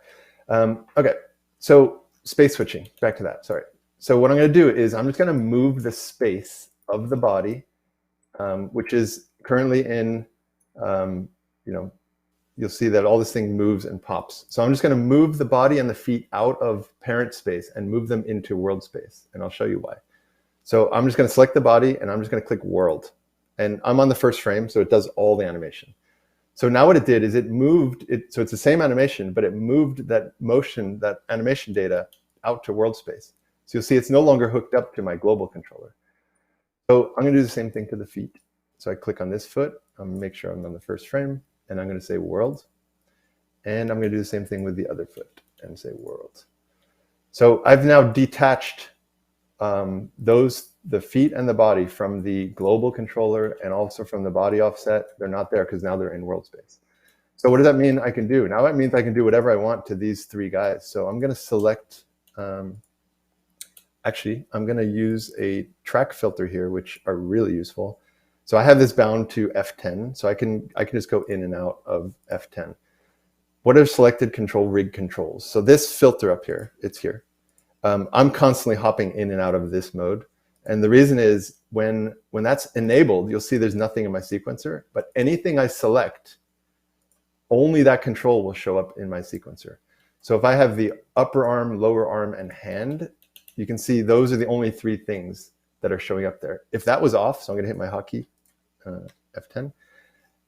Okay, so space switching, back to that, sorry. So what I'm going to do is I'm just going to move the space of the body, which is currently in, you know, you'll see that all this thing moves and pops. So I'm just going to move the body and the feet out of parent space and move them into world space, and I'll show you why. So I'm just going to select the body, and I'm just going to click world. And I'm on the first frame, so it does all the animation. So now what it did is it moved it, so it's the same animation, but it moved that motion, that animation data out to world space. So you'll see it's no longer hooked up to my global controller. So I'm going to do the same thing to the feet. So I click on this foot, I'm going to make sure I'm on the first frame, and I'm going to say world. And I'm going to do the same thing with the other foot and say world. So I've now detached the feet and the body from the global controller and also from the body offset. They're not there because now they're in world space. So what does that mean I can do? Now it means I can do whatever I want to these three guys. So I'm going to select, actually, I'm going to use a track filter here, which are really useful. So I have this bound to F10, so I can just go in and out of F10. What are selected control rig controls? So this filter up here, it's here. I'm constantly hopping in and out of this mode. And the reason is when that's enabled, you'll see there's nothing in my sequencer, but anything I select, only that control will show up in my sequencer. So if I have the upper arm, lower arm, and hand, you can see those are the only three things that are showing up there. If that was off, so I'm going to hit my hotkey, F10,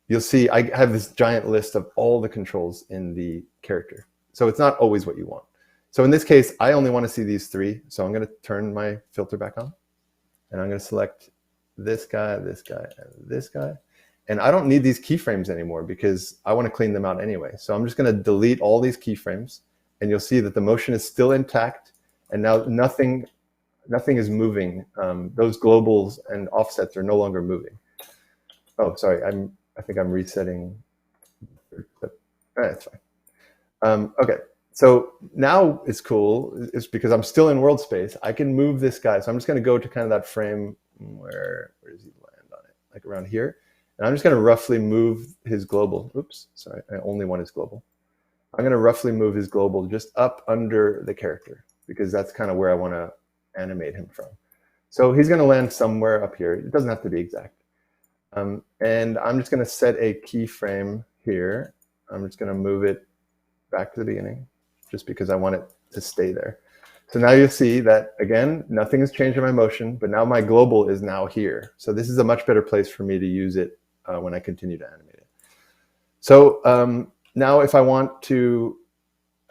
you'll see I have this giant list of all the controls in the character. So it's not always what you want. So in this case, I only want to see these three. So I'm going to turn my filter back on, and I'm going to select this guy, and this guy. And I don't need these keyframes anymore because I want to clean them out anyway. So I'm just going to delete all these keyframes, and you'll see that the motion is still intact, and now nothing is moving. Those globals and offsets are no longer moving. Oh, sorry, I think I'm resetting. That's fine. Okay. So now it's cool. It's because I'm still in world space. I can move this guy. So I'm just going to go to kind of that frame where does he land on it? Like around here. And I'm just going to roughly move his global. Oops, sorry, I only want his global. I'm going to roughly move his global just up under the character because that's kind of where I want to animate him from. So he's going to land somewhere up here. It doesn't have to be exact. And I'm just going to set a keyframe here. I'm just going to move it back to the beginning, just because I want it to stay there. So now you'll see that, again, nothing has changed in my motion, but now my global is now here. So this is a much better place for me to use it when I continue to animate it. So now if I want to,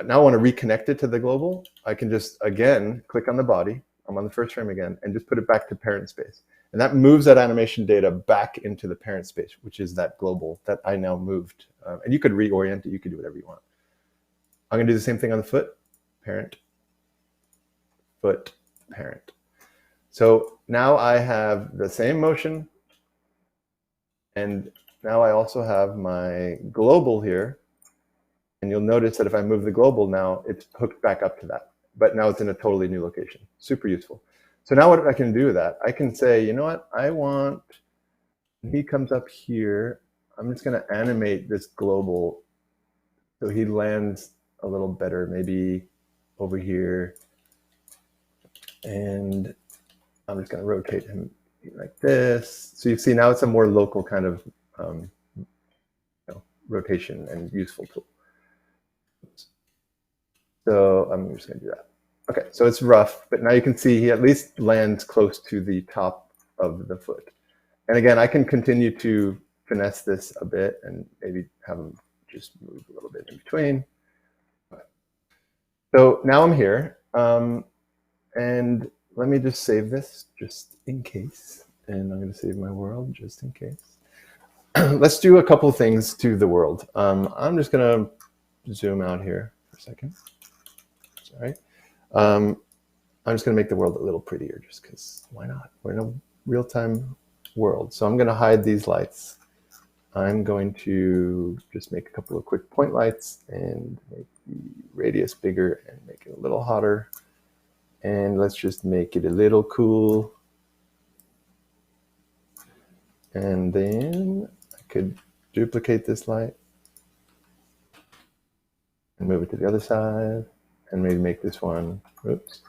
reconnect it to the global, I can just, again, click on the body. I'm on the first frame again, and just put it back to parent space. And that moves that animation data back into the parent space, which is that global that I now moved. And you could reorient it, you could do whatever you want. I'm going to do the same thing on the foot, parent, foot, parent. So now I have the same motion, And now I also have my global here. And you'll notice that if I move the global now, it's hooked back up to that. But now it's in a totally new location. Super useful. So now what I can do with that, I can say, you know what, I want, he comes up here, I'm just going to animate this global so he lands a little better, maybe over here. And I'm just going to rotate him like this. So you see now it's a more local kind of rotation and useful tool. So I'm just going to do that. Okay, so it's rough, but now you can see he at least lands close to the top of the foot. And again, I can continue to finesse this a bit and maybe have him just move a little bit in between. So now I'm here, and let me just save this just in case. And I'm going to save my world just in case. Let's do a couple things to the world. I'm just going to zoom out here for a second. Sorry. I'm just going to make the world a little prettier just because why not? We're in a real-time world. So I'm going to hide these lights. I'm going to just make a couple of quick point lights and make the radius bigger and make it a little hotter. And let's just make it a little cool. And then I could duplicate this light and move it to the other side. And maybe make this one, oops,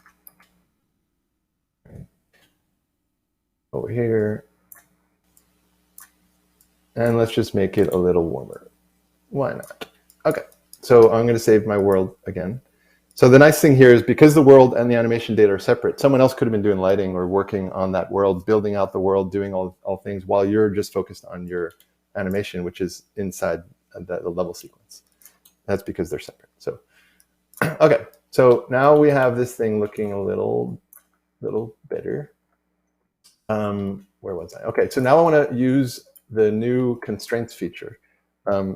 over here. And let's just make it a little warmer. Why not? Okay, so I'm going to save my world again. So the nice thing here is because the world and the animation data are separate, someone else could have been doing lighting or working on that world, building out the world, doing all things while you're just focused on your animation, which is inside the level sequence. That's because they're separate. So. Okay, so now we have this thing looking a little better. Where was I? Okay, so now I want to use the new constraints feature.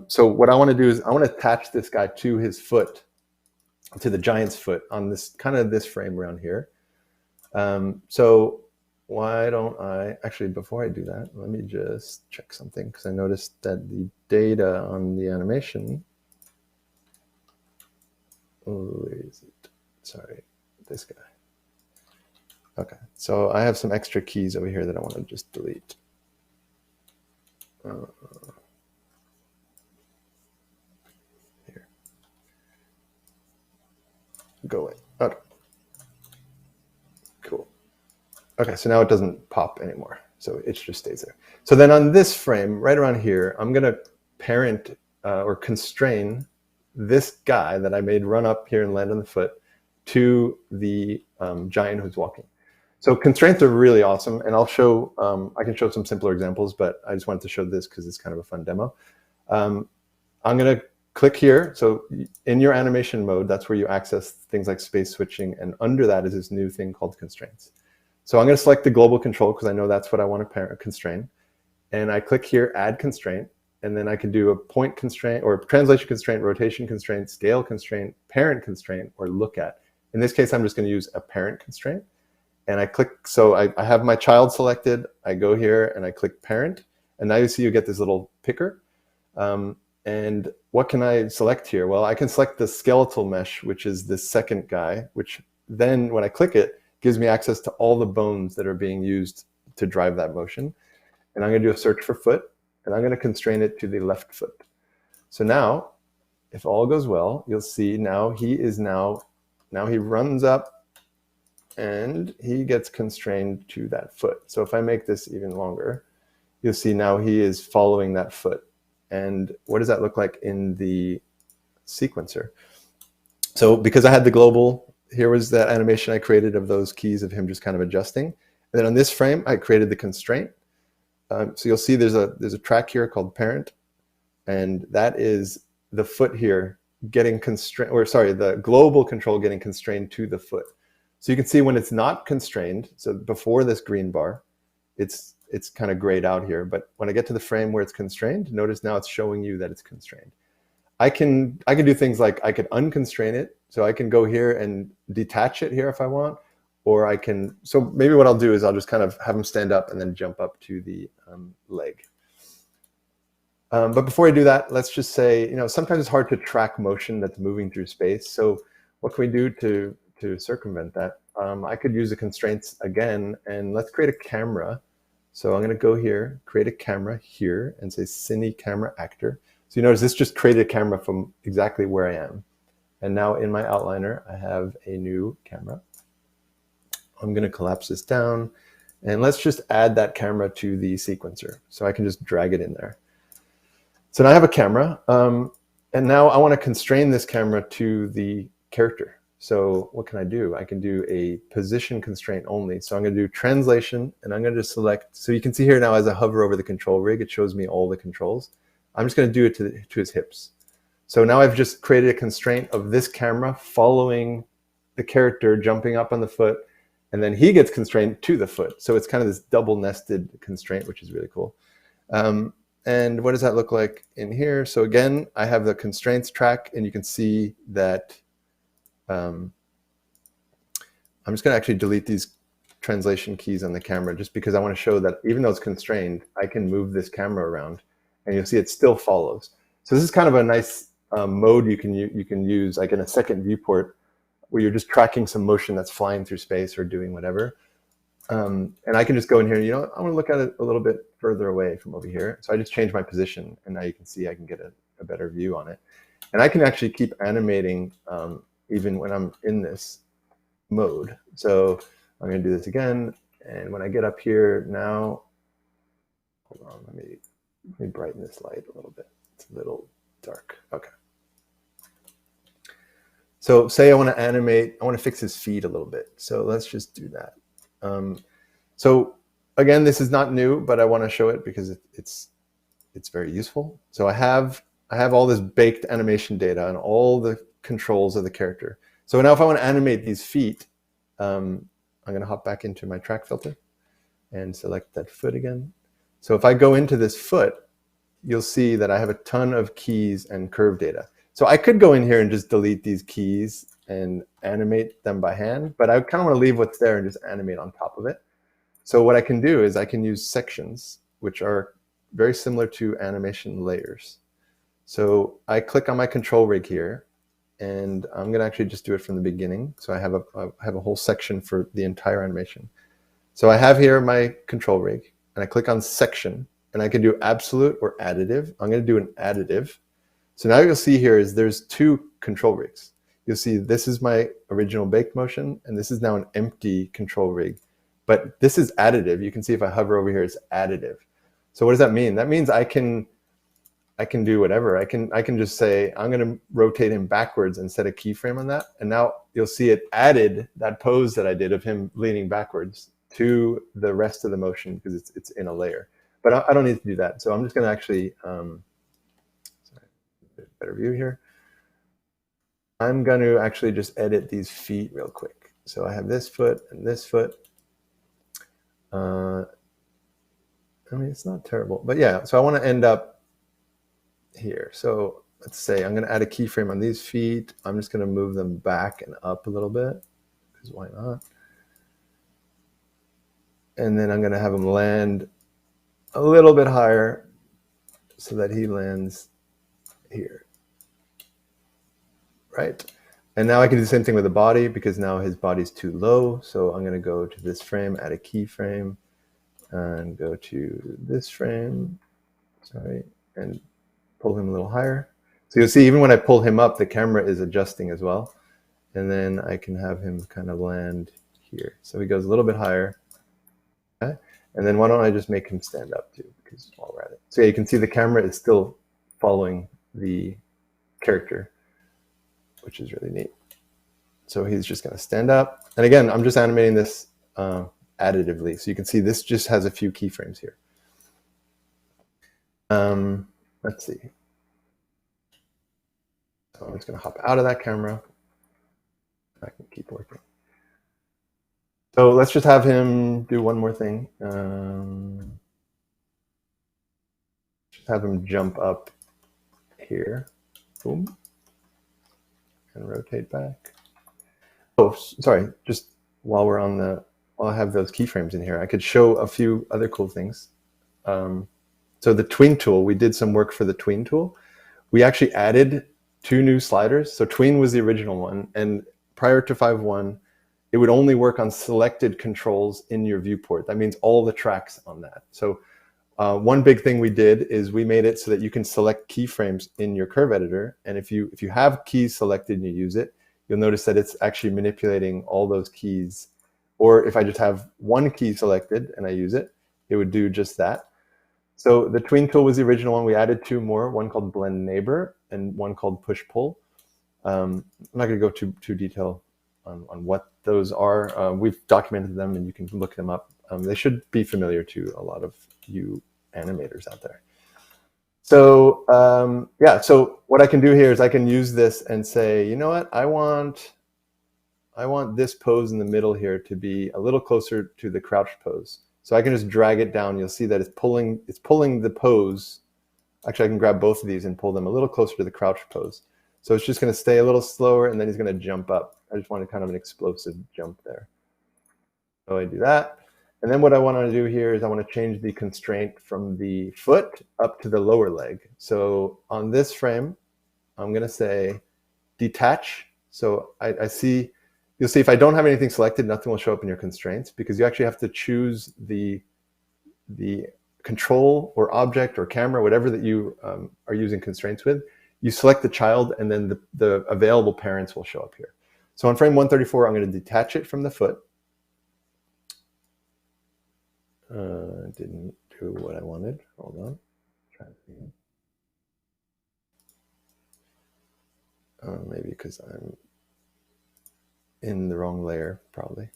So what I want to do is I want to attach this guy to his foot, to the giant's foot on this kind of this frame around here. So why don't I, actually before I do that, let me just check something because I noticed that the data on the animation, where is it? Sorry, this guy. Okay, so I have some extra keys over here that I want to just delete. Here. Go away. Okay. Cool. Okay, so now it doesn't pop anymore. So it just stays there. So then on this frame, right around here, I'm going to parent or constrain this guy that I made run up here and land on the foot to the giant who's walking. So constraints are really awesome, and I'll show, I can show some simpler examples, but I just wanted to show this because it's kind of a fun demo. I'm going to click here. So in your animation mode, that's where you access things like space switching, and under that is this new thing called constraints. So I'm going to select the global control because I know that's what I want to constrain. And I click here, add constraint. And then I can do a point constraint or translation constraint, rotation constraint, scale constraint, parent constraint, or look at. In this case, I'm just going to use a parent constraint. And I click, so I have my child selected. I go here and I click parent. And now you see you get this little picker. And what can I select here? Well, I can select the skeletal mesh, which is the second guy, which then when I click it, gives me access to all the bones that are being used to drive that motion. And I'm going to do a search for foot. And I'm going to constrain it to the left foot. So now, if all goes well, you'll see now he runs up and he gets constrained to that foot. So if I make this even longer, you'll see now he is following that foot. And what does that look like in the sequencer? So because I had the global, here was that animation I created of those keys of him just kind of adjusting. And then on this frame, I created the constraint. So you'll see there's a track here called parent, and that is the foot here getting constrained, or sorry, the global control getting constrained to the foot. So you can see when it's not constrained, so before this green bar, it's kind of grayed out here. But when I get to the frame where it's constrained, notice now it's showing you that it's constrained. I can do things like I could unconstrain it. So I can go here and detach it here if I want. Or I can, so maybe what I'll do is I'll just kind of have him stand up and then jump up to the leg. But before I do that, let's just say, sometimes it's hard to track motion that's moving through space. So what can we do to circumvent that? I could use the constraints again, and let's create a camera. So I'm going to go here, create a camera here, and say Cine Camera Actor. So you notice this just created a camera from exactly where I am. And now in my outliner, I have a new camera. I'm going to collapse this down, and let's just add that camera to the sequencer. So I can just drag it in there. So now I have a camera, and now I want to constrain this camera to the character. So what can I do? I can do a position constraint only. So I'm going to do translation, and I'm going to just select. So you can see here now as I hover over the control rig, it shows me all the controls. I'm just going to do it to his hips. So now I've just created a constraint of this camera following the character jumping up on the foot, and then he gets constrained to the foot. So it's kind of this double nested constraint, which is really cool. And what does that look like in here? So again, I have the constraints track, and you can see that I'm just going to actually delete these translation keys on the camera just because I want to show that even though it's constrained, I can move this camera around, and you'll see it still follows. So this is kind of a nice mode you can use, like in a second viewport, where you're just tracking some motion that's flying through space or doing whatever. And I can just go in here, and I want to look at it a little bit further away from over here. So I just change my position, and now you can see I can get a better view on it. And I can actually keep animating even when I'm in this mode. So I'm going to do this again. And when I get up here now, hold on, let me brighten this light a little bit. It's a little dark. Okay. So say I want to animate, I want to fix his feet a little bit. So let's just do that. So again, this is not new, but I want to show it because it's very useful. So I have all this baked animation data and all the controls of the character. So now if I want to animate these feet, I'm going to hop back into my track filter and select that foot again. So if I go into this foot, you'll see that I have a ton of keys and curve data. So I could go in here and just delete these keys and animate them by hand, but I kind of want to leave what's there and just animate on top of it. So what I can do is I can use sections, which are very similar to animation layers. So I click on my control rig here, and I'm going to actually just do it from the beginning. So I have a whole section for the entire animation. So I have here my control rig, and I click on section, and I can do absolute or additive. I'm going to do an additive. So now you'll see here is there's two control rigs. You'll see this is my original baked motion, and this is now an empty control rig. But this is additive. You can see if I hover over here, it's additive. So what does that mean? That means I can do whatever. I can just say, I'm going to rotate him backwards and set a keyframe on that. And now you'll see it added that pose that I did of him leaning backwards to the rest of the motion because it's in a layer. But I don't need to do that. So I'm just going to actually, better view here. I'm going to actually just edit these feet real quick. So I have this foot and this foot. I mean, it's not terrible, but yeah, so I want to end up here. So let's say I'm going to add a keyframe on these feet. I'm just going to move them back and up a little bit, because why not? And then I'm going to have him land a little bit higher so that he lands here, right? And now I can do the same thing with the body, because now his body's too low. So I'm going to go to this frame, add a keyframe, and go to this frame, sorry, and pull him a little higher. So you'll see even when I pull him up, the camera is adjusting as well. And then I can have him kind of land here. So he goes a little bit higher. Okay? And then why don't I just make him stand up too, because while we're at it. So yeah, you can see the camera is still following the character, which is really neat. So he's just going to stand up. And again, I'm just animating this additively. So you can see this just has a few keyframes here. Let's see. So I'm just going to hop out of that camera. I can keep working. So let's just have him do one more thing. Just have him jump up here. Boom. And rotate back. Oh, sorry. Just while I have those keyframes in here, I could show a few other cool things. So the tween tool, we did some work for the tween tool. We actually added 2 new sliders. So tween was the original one, and prior to 5.1, it would only work on selected controls in your viewport. That means all the tracks on that. So one big thing we did is we made it so that you can select keyframes in your curve editor. And if you have keys selected and you use it, you'll notice that it's actually manipulating all those keys. Or if I just have one key selected and I use it, it would do just that. So the tween tool was the original one. We added 2 more, one called blend neighbor and one called push pull. I'm not going to go too detail on what those are. We've documented them and you can look them up. They should be familiar to a lot of you animators out there. So yeah, so what I can do here is I can use this and say, you know what, I want this pose in the middle here to be a little closer to the crouch pose. So I can just drag it down. You'll see that it's pulling the pose. Actually, I can grab both of these and pull them a little closer to the crouch pose. So it's just going to stay a little slower, and then he's going to jump up. I just wanted kind of an explosive jump there. So I do that. And then what I want to do here is I want to change the constraint from the foot up to the lower leg. So on this frame, I'm going to say detach. So I see, you'll see if I don't have anything selected, nothing will show up in your constraints, because you actually have to choose the control or object or camera, whatever that you are using constraints with. You select the child, and then the available parents will show up here. So on frame 134, I'm going to detach it from the foot. Didn't do what I wanted. Hold on. Try it again. Maybe because I'm in the wrong layer, probably.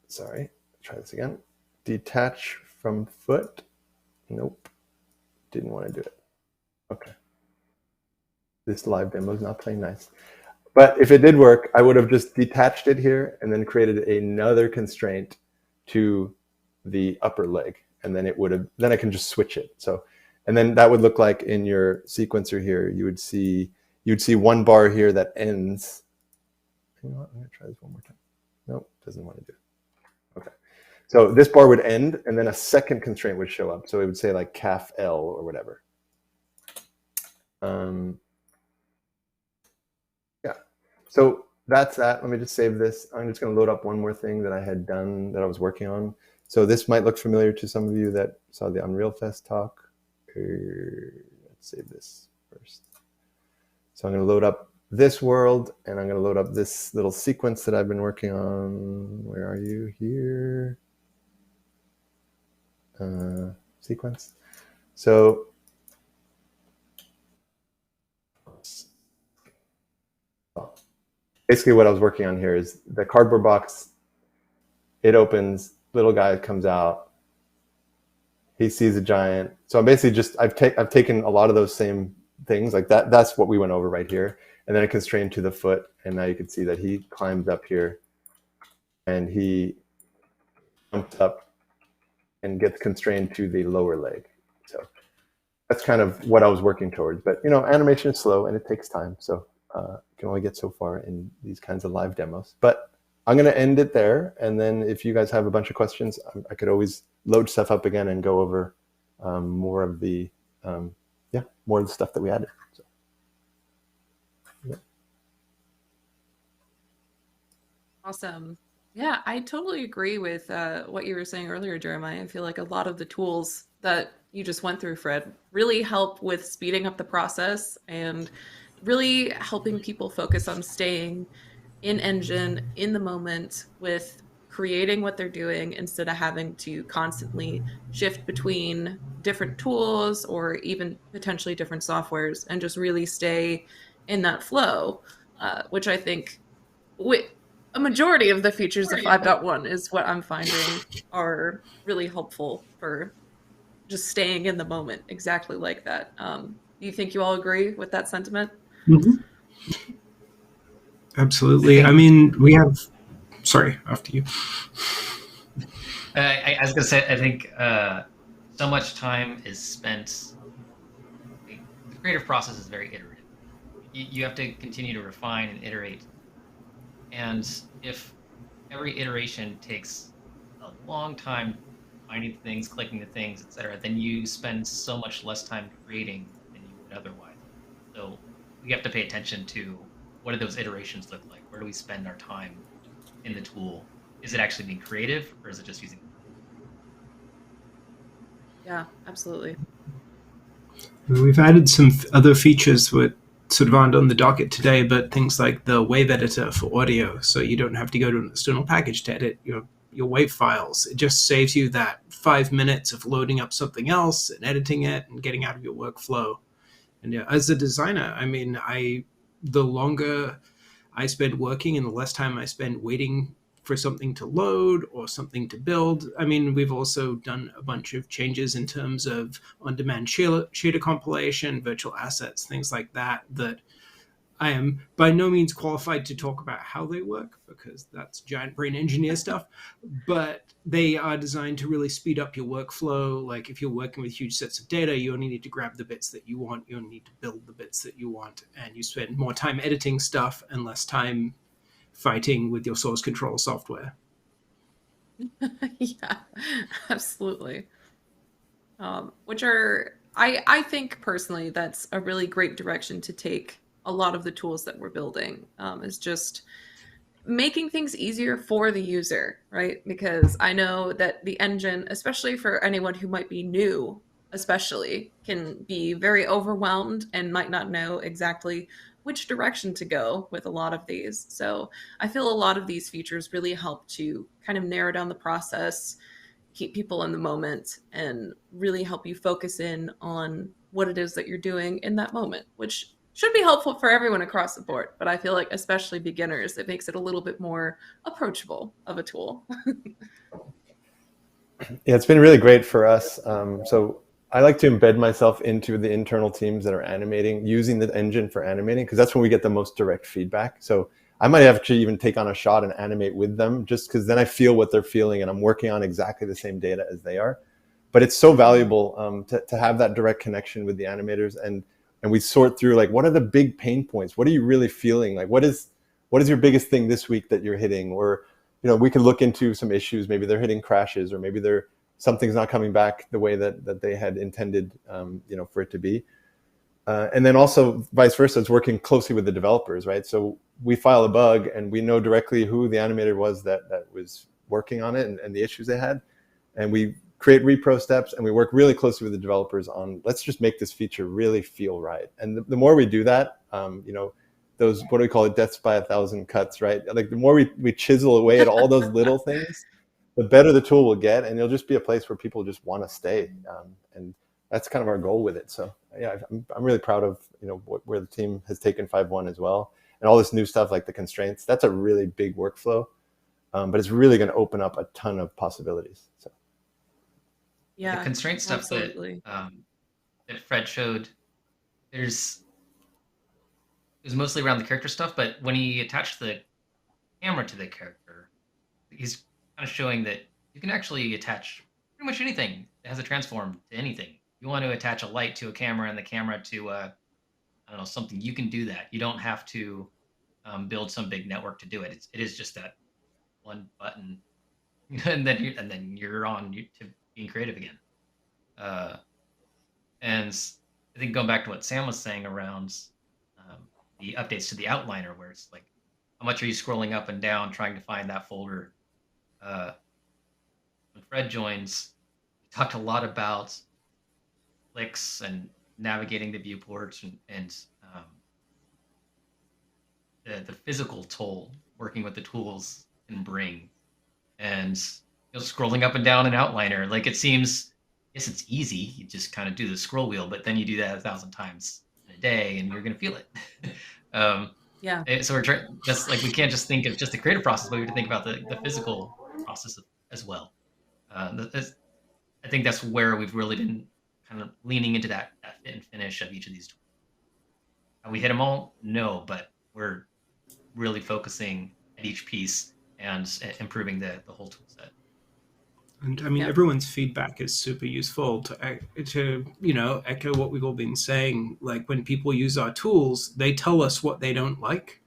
Sorry. Try this again. Detach from foot. Nope. Didn't want to do it. Okay. This live demo is not playing nice. But if it did work, I would have just detached it here and then created another constraint to the upper leg. And then it would have, then I can just switch it. So, and then that would look like in your sequencer here, you'd see one bar here that ends. You know what, I'm gonna try this one more time. Nope, doesn't want to do it. Okay. So this bar would end, and then a second constraint would show up. So it would say like calf L or whatever. Yeah. So that's that. Let me just save this. I'm just going to load up one more thing that I had done that I was working on. So this might look familiar to some of you that saw the Unreal Fest talk. Let's save this first. So I'm going to load up this world, and I'm going to load up this little sequence that I've been working on. Where are you? Here. Sequence. So basically what I was working on here is the cardboard box. It opens, little guy comes out. He sees a giant. So I'm basically just, I've taken a lot of those same things like that. That's what we went over right here. And then I constrained to the foot. And now you can see that he climbs up here and he jumps up and gets constrained to the lower leg. So that's kind of what I was working towards. But, you know, animation is slow and it takes time. So you can only get so far in these kinds of live demos. But I'm going to end it there. And then if you guys have a bunch of questions, I could always load stuff up again and go over more of the stuff that we added. So, yeah. Awesome. Yeah, I totally agree with what you were saying earlier, Jeremiah. I feel like a lot of the tools that you just went through, Fred, really help with speeding up the process and really helping people focus on staying in engine, in the moment, with creating what they're doing instead of having to constantly shift between different tools or even potentially different softwares, and just really stay in that flow, which I think a majority of the features of 5.1 is what I'm finding are really helpful for just staying in the moment, exactly like that. Do you think you all agree with that sentiment? Mm-hmm. Absolutely. I mean, we have, sorry, after you. I was going to say, I think so much time is spent, the creative process is very iterative. You have to continue to refine and iterate. And if every iteration takes a long time finding things, clicking the things, etc., then you spend so much less time creating than you would otherwise. So we have to pay attention to what do those iterations look like? Where do we spend our time in the tool? Is it actually being creative, or is it just using? Yeah, absolutely. We've added some other features that sort of aren't on the docket today, but things like the wave editor for audio, so you don't have to go to an external package to edit your wave files. It just saves you that 5 minutes of loading up something else and editing it and getting out of your workflow. And yeah, as a designer, I mean, the longer I spend working and the less time I spend waiting for something to load or something to build. I mean, we've also done a bunch of changes in terms of on-demand shader compilation, virtual assets, things like that, that I am by no means qualified to talk about how they work, because that's giant brain engineer stuff, but they are designed to really speed up your workflow. Like if you're working with huge sets of data, you only need to grab the bits that you want, you only need to build the bits that you want, and you spend more time editing stuff and less time fighting with your source control software. Yeah, absolutely. Which are, I think personally, that's a really great direction to take a lot of the tools that we're building, is just making things easier for the user, right? Because I know that the engine, especially for anyone who might be new, especially, can be very overwhelmed and might not know exactly which direction to go with a lot of these. So I feel a lot of these features really help to kind of narrow down the process, keep people in the moment, and really help you focus in on what it is that you're doing in that moment, which should be helpful for everyone across the board. But I feel like especially beginners, it makes it a little bit more approachable of a tool. Yeah, it's been really great for us. So I like to embed myself into the internal teams that are animating, using the engine for animating, because that's when we get the most direct feedback. So I might actually even take on a shot and animate with them, just because then I feel what they're feeling and I'm working on exactly the same data as they are. But it's so valuable to have that direct connection with the animators, and we sort through, like, what are the big pain points? What are you really feeling? Like, what is your biggest thing this week that you're hitting? Or, we can look into some issues. Maybe they're hitting crashes, or maybe something's not coming back the way that they had intended, for it to be. And then also vice versa, it's working closely with the developers, right? So we file a bug and we know directly who the animator was that was working on it and the issues they had. And we create repro steps and we work really closely with the developers on, let's just make this feature really feel right. And the more we do that, those, what do we call it, deaths by 1,000 cuts, right? Like the more we chisel away at all those little things, the better the tool will get, and it'll just be a place where people just want to stay. And that's kind of our goal with it. So yeah, I'm really proud of, where the team has taken 5.1 as well. And all this new stuff like the constraints, that's a really big workflow, but it's really going to open up a ton of possibilities. So. Yeah, the constraint stuff absolutely. that Fred showed, it was mostly around the character stuff, but when he attached the camera to the character, he's kind of showing that you can actually attach pretty much anything that has a transform to anything. You want to attach a light to a camera and the camera to I don't know, something, you can do that. You don't have to build some big network to do it. It is just that one button, and then you're on to being creative again. And I think going back to what Sam was saying around the updates to the outliner, where it's like, how much are you scrolling up and down trying to find that folder? When Fred joins, he talked a lot about clicks and navigating the viewports and the physical toll working with the tools can bring. And scrolling up and down an outliner, like, it seems, yes, it's easy. You just kind of do the scroll wheel, but then you do that 1,000 times in a day and you're going to feel it. Yeah. So we're trying, just like, we can't just think of just the creative process, but we have to think about the physical process as well. I think that's where we've really been kind of leaning into that fit and finish of each of these tools. Have we hit them all? No, but we're really focusing at each piece and improving the whole tool set. And I mean, Yeah. everyone's feedback is super useful to echo what we've all been saying. Like, when people use our tools, they tell us what they don't like,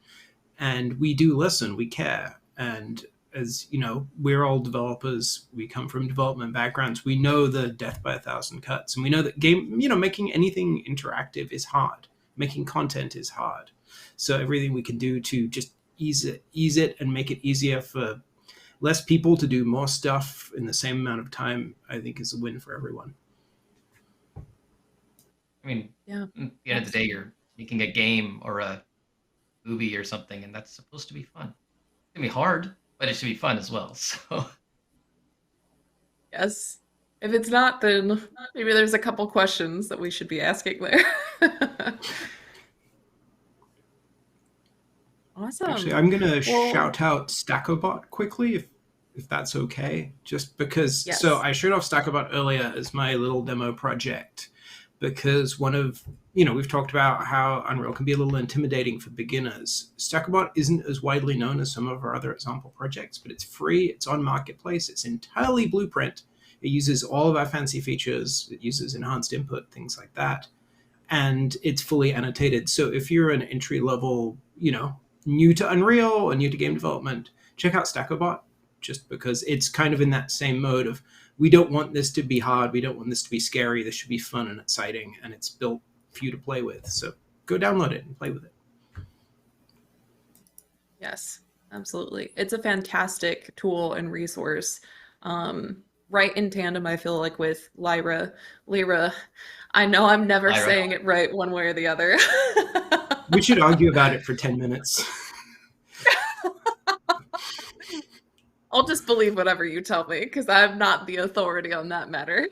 and we do listen, we care. And as you know, we're all developers. We come from development backgrounds. We know the death by a thousand cuts, and we know that making anything interactive is hard. Making content is hard. So everything we can do to just ease it and make it easier for less people to do more stuff in the same amount of time, I think is a win for everyone. I mean, Yeah. at the end of the day, you're making a game or a movie or something, and that's supposed to be fun. It's gonna be hard, but it should be fun as well. So Yes. If it's not, then maybe there's a couple questions that we should be asking there. Awesome. Actually, I'm going to Well- shout out StackoBot quickly, if that's okay. Just because, Yes. so I showed off StackoBot earlier as my little demo project, because one of, we've talked about how Unreal can be a little intimidating for beginners. StackoBot isn't as widely known as some of our other example projects, but it's free, it's on Marketplace, it's entirely Blueprint. It uses all of our fancy features, it uses enhanced input, things like that, and it's fully annotated. So if you're an entry-level, new to Unreal or new to game development, check out StackoBot, just because it's kind of in that same mode of, we don't want this to be hard, we don't want this to be scary, this should be fun and exciting, and it's built for you to play with. So go download it and play with it. Yes, absolutely. It's a fantastic tool and resource. Right in tandem, I feel like, with Lyra. I know I'm never Lyra. saying it right one way or the other. We should argue about it for 10 minutes. I'll just believe whatever you tell me, because I'm not the authority on that matter.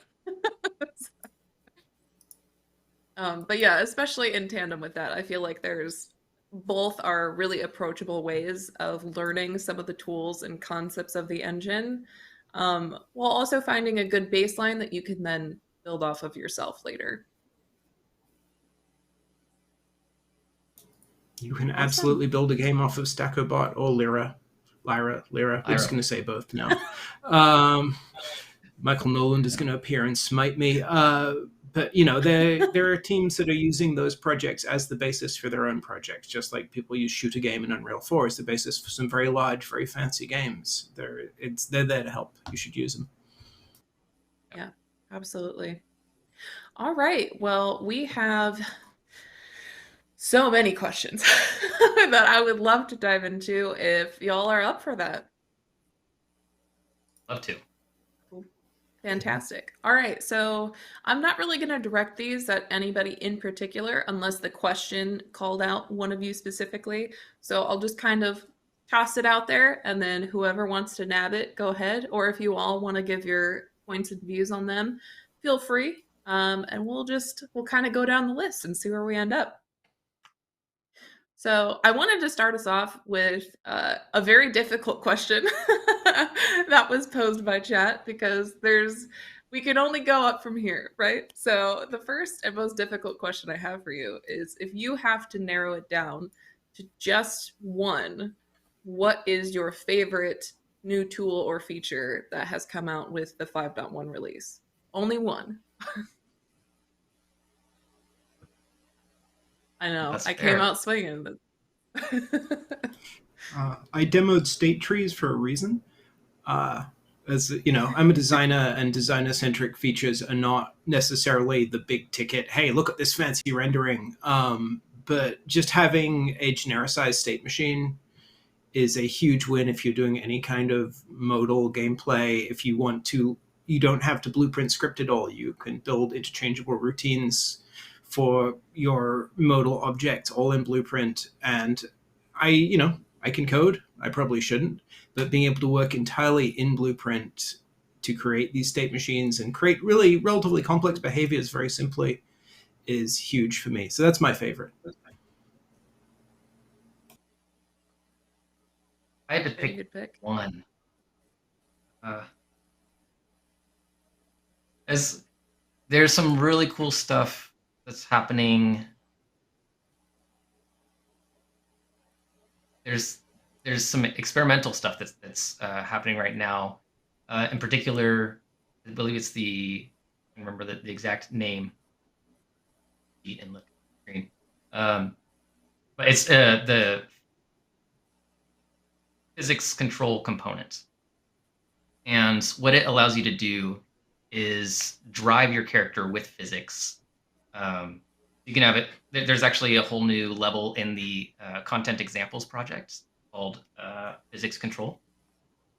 But yeah, especially in tandem with that, I feel like there's both are really approachable ways of learning some of the tools and concepts of the engine, while also finding a good baseline that you can then build off of yourself later. You can absolutely build a game off of StackoBot or Lyra. We're just going to say both now. Michael Noland is going to appear and smite me. But, there are teams that are using those projects as the basis for their own projects, just like people use Shoot a Game in Unreal 4 as the basis for some very large, very fancy games. They're there to help. You should use them. Yeah, absolutely. All right. Well, we have so many questions that I would love to dive into if y'all are up for that. love to. Fantastic. All right. So I'm not really going to direct these at anybody in particular unless the question called out one of you specifically. So I'll just kind of toss it out there, and then whoever wants to nab it, go ahead. Or if you all want to give your points and views on them, feel free. And we'll kind of go down the list and see where we end up. So I wanted to start us off with a very difficult question that was posed by chat, because we can only go up from here, right? So the first and most difficult question I have for you is, if you have to narrow it down to just one, what is your favorite new tool or feature that has come out with the 5.1 release? Only one. I know. That's I fair. came out swinging. I demoed state trees for a reason. As you know, I'm a designer, and designer-centric features are not necessarily the big ticket, hey, look at this fancy rendering. But just having a genericized state machine is a huge win if you're doing any kind of modal gameplay. If you want to, you don't have to blueprint script at all. You can build interchangeable routines for your modal objects all in Blueprint. And I can code. I probably shouldn't, but being able to work entirely in Blueprint to create these state machines and create really relatively complex behaviors very simply is huge for me. So that's my favorite. I had to Very pick good pick. one. There's some really cool stuff that's happening. There's some experimental stuff that's happening right now. In particular, I believe it's I don't remember the exact name. And look at the screen. But it's physics control component. And what it allows you to do is drive your character with physics. You can have it. There's actually a whole new level in the content examples project called physics control,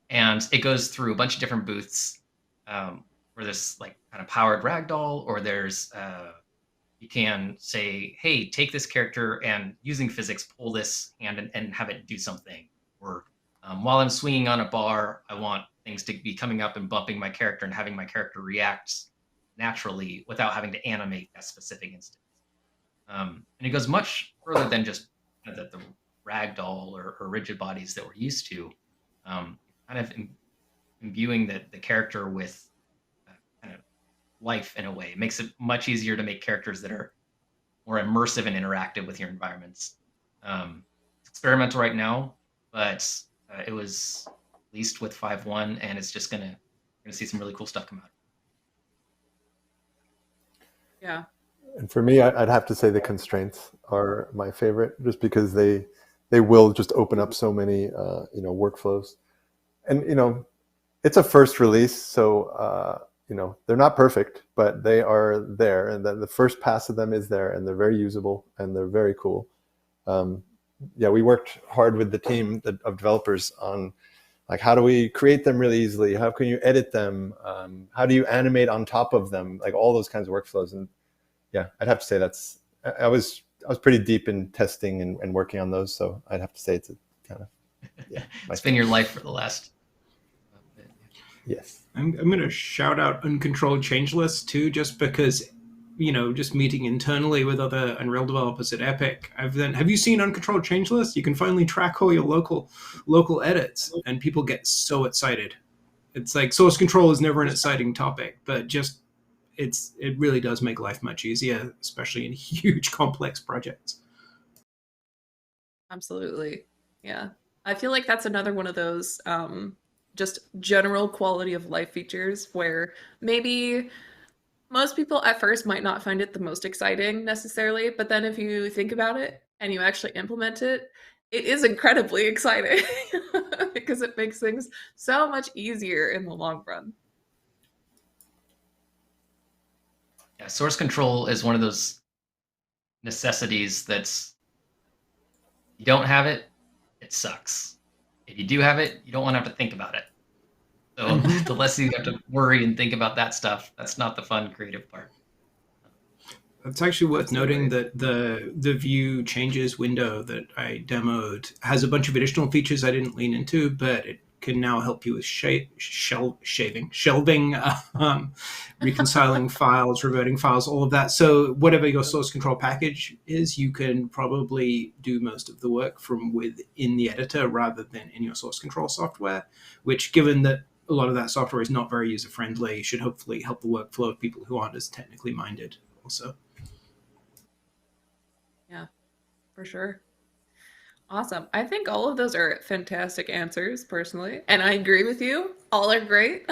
and it goes through a bunch of different booths where there's like kind of powered ragdoll, or there's you can say, hey, take this character and using physics pull this hand and have it do something. Or while I'm swinging on a bar, I want things to be coming up and bumping my character and having my character react naturally without having to animate that specific instance. And it goes much further than just the ragdoll or rigid bodies that we're used to. Kind of imbuing the character with kind of life in a way. It makes it much easier to make characters that are more immersive and interactive with your environments. It's experimental right now, but it was released with 5.1, and it's just gonna see some really cool stuff come out. Yeah. And for me, I'd have to say the constraints are my favorite, just because they will just open up so many workflows. And it's a first release, so they're not perfect, but they are there, and the first pass of them is there, and they're very usable and they're very cool. We worked hard with the team of developers on like, how do we create them really easily? How can you edit them? How do you animate on top of them? Like all those kinds of workflows. And yeah, I'd have to say I was pretty deep in testing and working on those. So I'd have to say it's a kind of, it's been your life for the last. Yes. I'm going to shout out Uncontrolled Changeless too, just because, just meeting internally with other Unreal developers at Epic. Have you seen Uncontrolled Changeless? You can finally track all your local edits, and people get so excited. It's like source control is never an exciting topic, but just it really does make life much easier, especially in huge complex projects. Absolutely. Yeah. I feel like that's another one of those just general quality of life features where maybe most people at first might not find it the most exciting necessarily, but then if you think about it and you actually implement it, it is incredibly exciting because it makes things so much easier in the long run. Yeah, source control is one of those necessities that's, you don't have it, it sucks. If you do have it, you don't want to have to think about it. So the less you have to worry and think about that stuff, that's not the fun creative part. It's actually worth noting that the View Changes window that I demoed has a bunch of additional features I didn't lean into, but it can now help you with shelving, reconciling files, reverting files, all of that. So whatever your source control package is, you can probably do most of the work from within the editor rather than in your source control software, which, given that a lot of that software is not very user-friendly, should hopefully help the workflow of people who aren't as technically minded also. Yeah, for sure. Awesome. I think all of those are fantastic answers, personally. And I agree with you. All are great.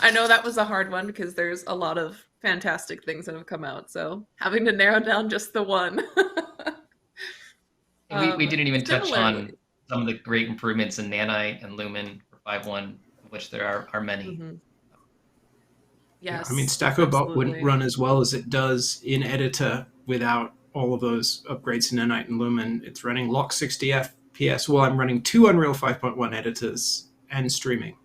I know that was a hard one because there's a lot of fantastic things that have come out. So having to narrow down just the one. We didn't even touch similarly. on some of the great improvements in Nanite and Lumen for 5.1, of which there are many. Mm-hmm. Yes. Yeah, I mean, StackoBot absolutely. wouldn't run as well as it does in Editor without all of those upgrades to Nanite and Lumen. It's running lock 60 FPS while I'm running 2 Unreal 5.1 editors and streaming.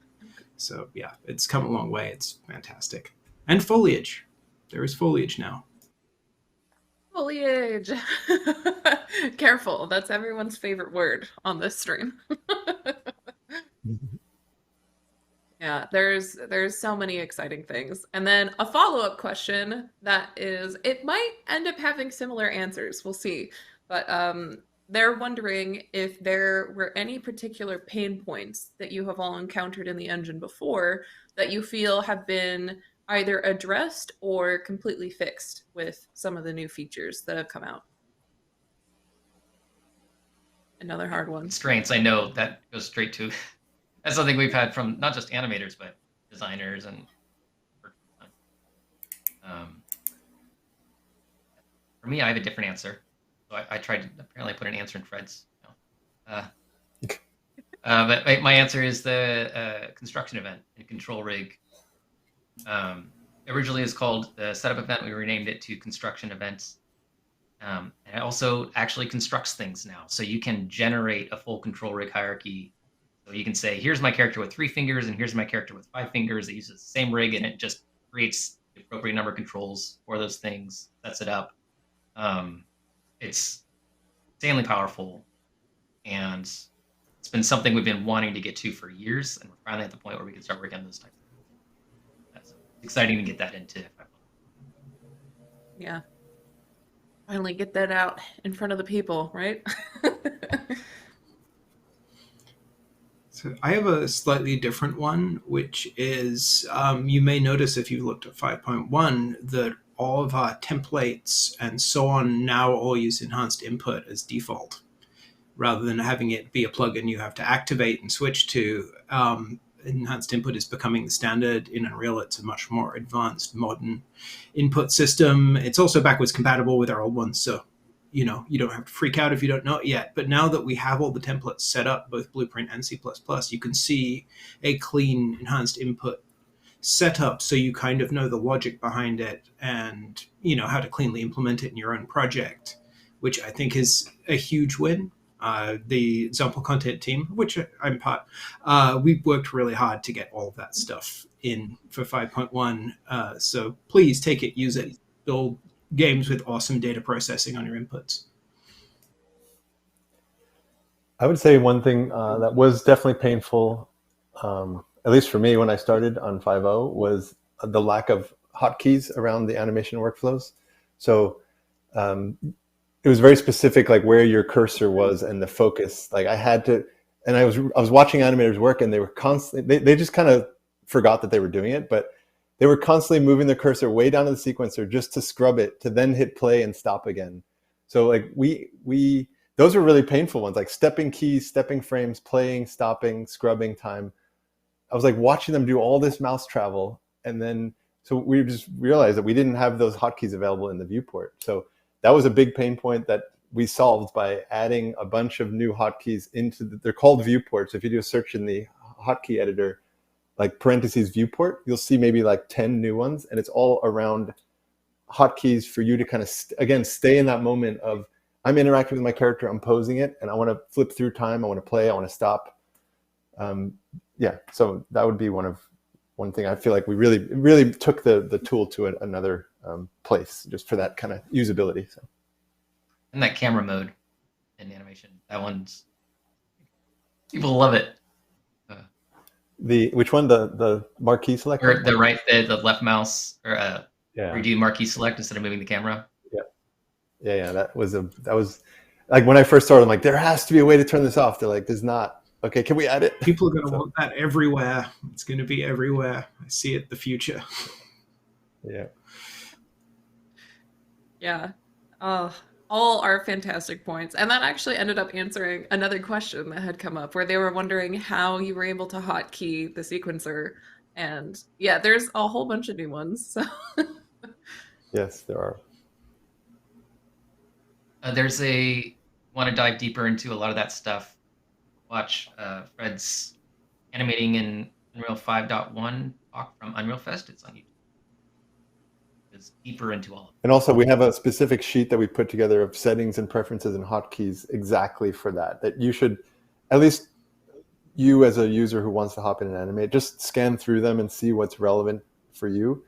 So yeah, it's come a long way. It's fantastic. And foliage. There is foliage now. Foliage. Careful. That's everyone's favorite word on this stream. Yeah, there's so many exciting things. And then a follow-up question that is, it might end up having similar answers. We'll see. But they're wondering if there were any particular pain points that you have all encountered in the engine before that you feel have been either addressed or completely fixed with some of the new features that have come out. Another hard one. Constraints, I know that goes straight to, that's something we've had from not just animators, but designers and for me, I have a different answer. So I tried to apparently put an answer in Fred's. But my answer is the construction event in Control Rig. Originally is called the setup event. We renamed it to construction events. And it also actually constructs things now. So you can generate a full Control Rig hierarchy. So you can say, here's my character with 3 fingers, and here's my character with 5 fingers. It uses the same rig, and it just creates the appropriate number of controls for those things, sets it up. It's insanely powerful, and it's been something we've been wanting to get to for years, and we're finally at the point where we can start working on those types of things. That's exciting to get that into. Yeah. Finally get that out in front of the people, right? So I have a slightly different one, which is you may notice if you looked at 5.1 that all of our templates and so on now all use enhanced input as default, rather than having it be a plugin you have to activate and switch to. Enhanced input is becoming the standard in Unreal. It's a much more advanced, modern input system. It's also backwards compatible with our old ones, so you don't have to freak out if you don't know it yet. But now that we have all the templates set up, both Blueprint and C++, you can see a clean enhanced input setup, so you kind of know the logic behind it and how to cleanly implement it in your own project, which I think is a huge win. The example content team, which I'm part, we've worked really hard to get all of that stuff in for 5.1. So please take it, use it, build games with awesome data processing on your inputs. I would say one thing that was definitely painful, at least for me when I started on 5.0, was the lack of hotkeys around the animation workflows. So it was very specific, like where your cursor was and the focus. Like I had to, and I was watching animators work, and they were constantly, they just kind of forgot that they were doing it, but they were constantly moving the cursor way down to the sequencer just to scrub it, to then hit play and stop again. So like those were really painful ones, like stepping keys, stepping frames, playing, stopping, scrubbing time. I was like watching them do all this mouse travel, and then so we just realized that we didn't have those hotkeys available in the viewport. So that was a big pain point that we solved by adding a bunch of new hotkeys into they're called viewports. If you do a search in the hotkey editor, like parentheses viewport, you'll see maybe like 10 new ones, and it's all around hotkeys for you to kind of, again, stay in that moment of, I'm interacting with my character, I'm posing it, and I want to flip through time, I want to play, I want to stop. Yeah, so that would be one thing I feel like we really took the tool to another place just for that kind of usability. So. And that camera mode in animation, that one's, people love it. Which one? The marquee select? Or the left mouse, or where you do marquee select instead of moving the camera. Yeah. That was like when I first started, I'm like, there has to be a way to turn this off. They're like, there's not. Okay, can we add it? People are going to want that everywhere. It's going to be everywhere. I see it, the future. Yeah. Yeah. All are fantastic points. And that actually ended up answering another question that had come up, where they were wondering how you were able to hotkey the sequencer. And yeah, there's a whole bunch of new ones. So. Yes, there are. Want to dive deeper into a lot of that stuff, watch Fred's animating in Unreal 5.1 talk from Unreal Fest. It's on YouTube. It's deeper into all of it. And also we have a specific sheet that we put together of settings and preferences and hotkeys exactly for that you should, at least you as a user who wants to hop in and animate, just scan through them and see what's relevant for you.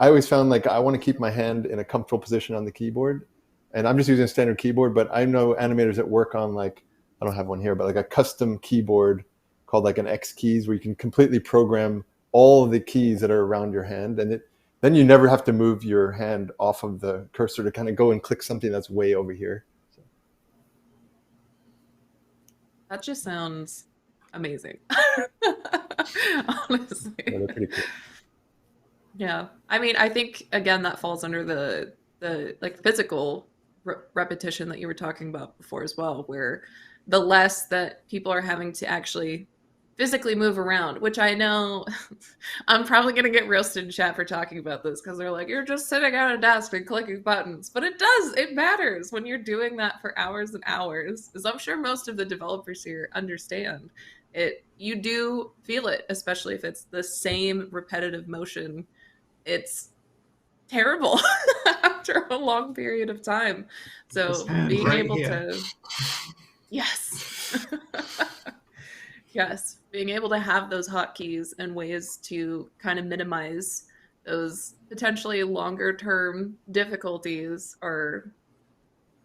I always found like I want to keep my hand in a comfortable position on the keyboard, and I'm just using a standard keyboard, but I know animators that work on, like, I don't have one here, but like a custom keyboard called like an X keys, where you can completely program all of the keys that are around your hand, and then you never have to move your hand off of the cursor to kind of go and click something that's way over here. So. That just sounds amazing. Honestly. Yeah, they're pretty cool. Yeah. I mean, I think, again, that falls under the like physical repetition that you were talking about before as well, where the less that people are having to actually physically move around, which I know I'm probably going to get roasted in chat for talking about this because they're like, you're just sitting at a desk and clicking buttons. But it matters when you're doing that for hours and hours, as I'm sure most of the developers here understand. You do feel it, especially if it's the same repetitive motion. It's terrible after a long period of time. So being able to, yes. Yes, being able to have those hotkeys and ways to kind of minimize those potentially longer term difficulties are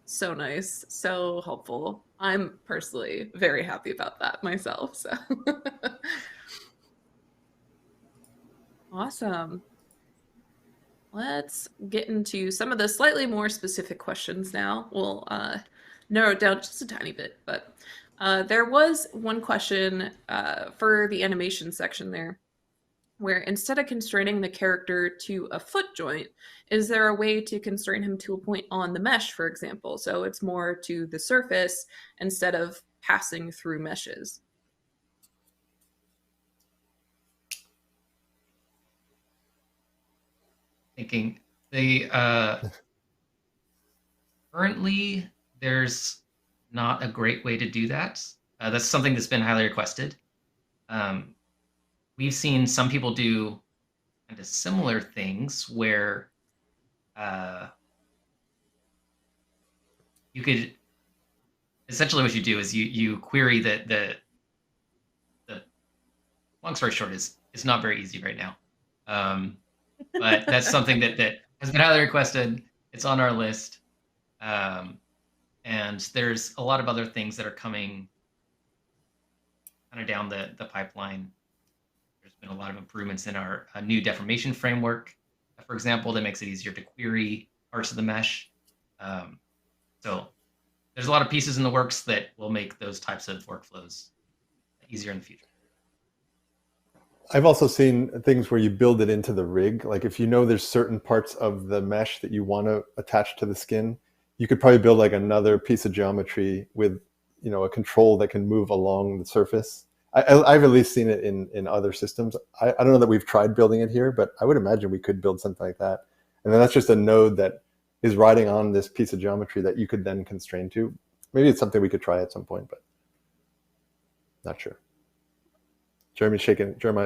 so nice, so helpful. I'm personally very happy about that myself. So awesome. Let's get into some of the slightly more specific questions now. We'll narrow it down just a tiny bit, but there was one question for the animation section there, where instead of constraining the character to a foot joint, is there a way to constrain him to a point on the mesh, for example? So it's more to the surface instead of passing through meshes. Thinking currently there's not a great way to do that. That's something that's been highly requested. We've seen some people do kind of similar things where you could essentially what you do is you query the long story short is it's not very easy right now. But that's something that has been highly requested. It's on our list. And there's a lot of other things that are coming kind of down the pipeline. There's been a lot of improvements in our new deformation framework, for example, that makes it easier to query parts of the mesh. So there's a lot of pieces in the works that will make those types of workflows easier in the future. I've also seen things where you build it into the rig. Like if you know there's certain parts of the mesh that you want to attach to the skin, you could probably build like another piece of geometry with, you know, a control that can move along the surface. I've at least seen it in other systems. I don't know that we've tried building it here, but I would imagine we could build something like that. And then that's just a node that is riding on this piece of geometry that you could then constrain to. Maybe it's something we could try at some point, but not sure. Jeremiah's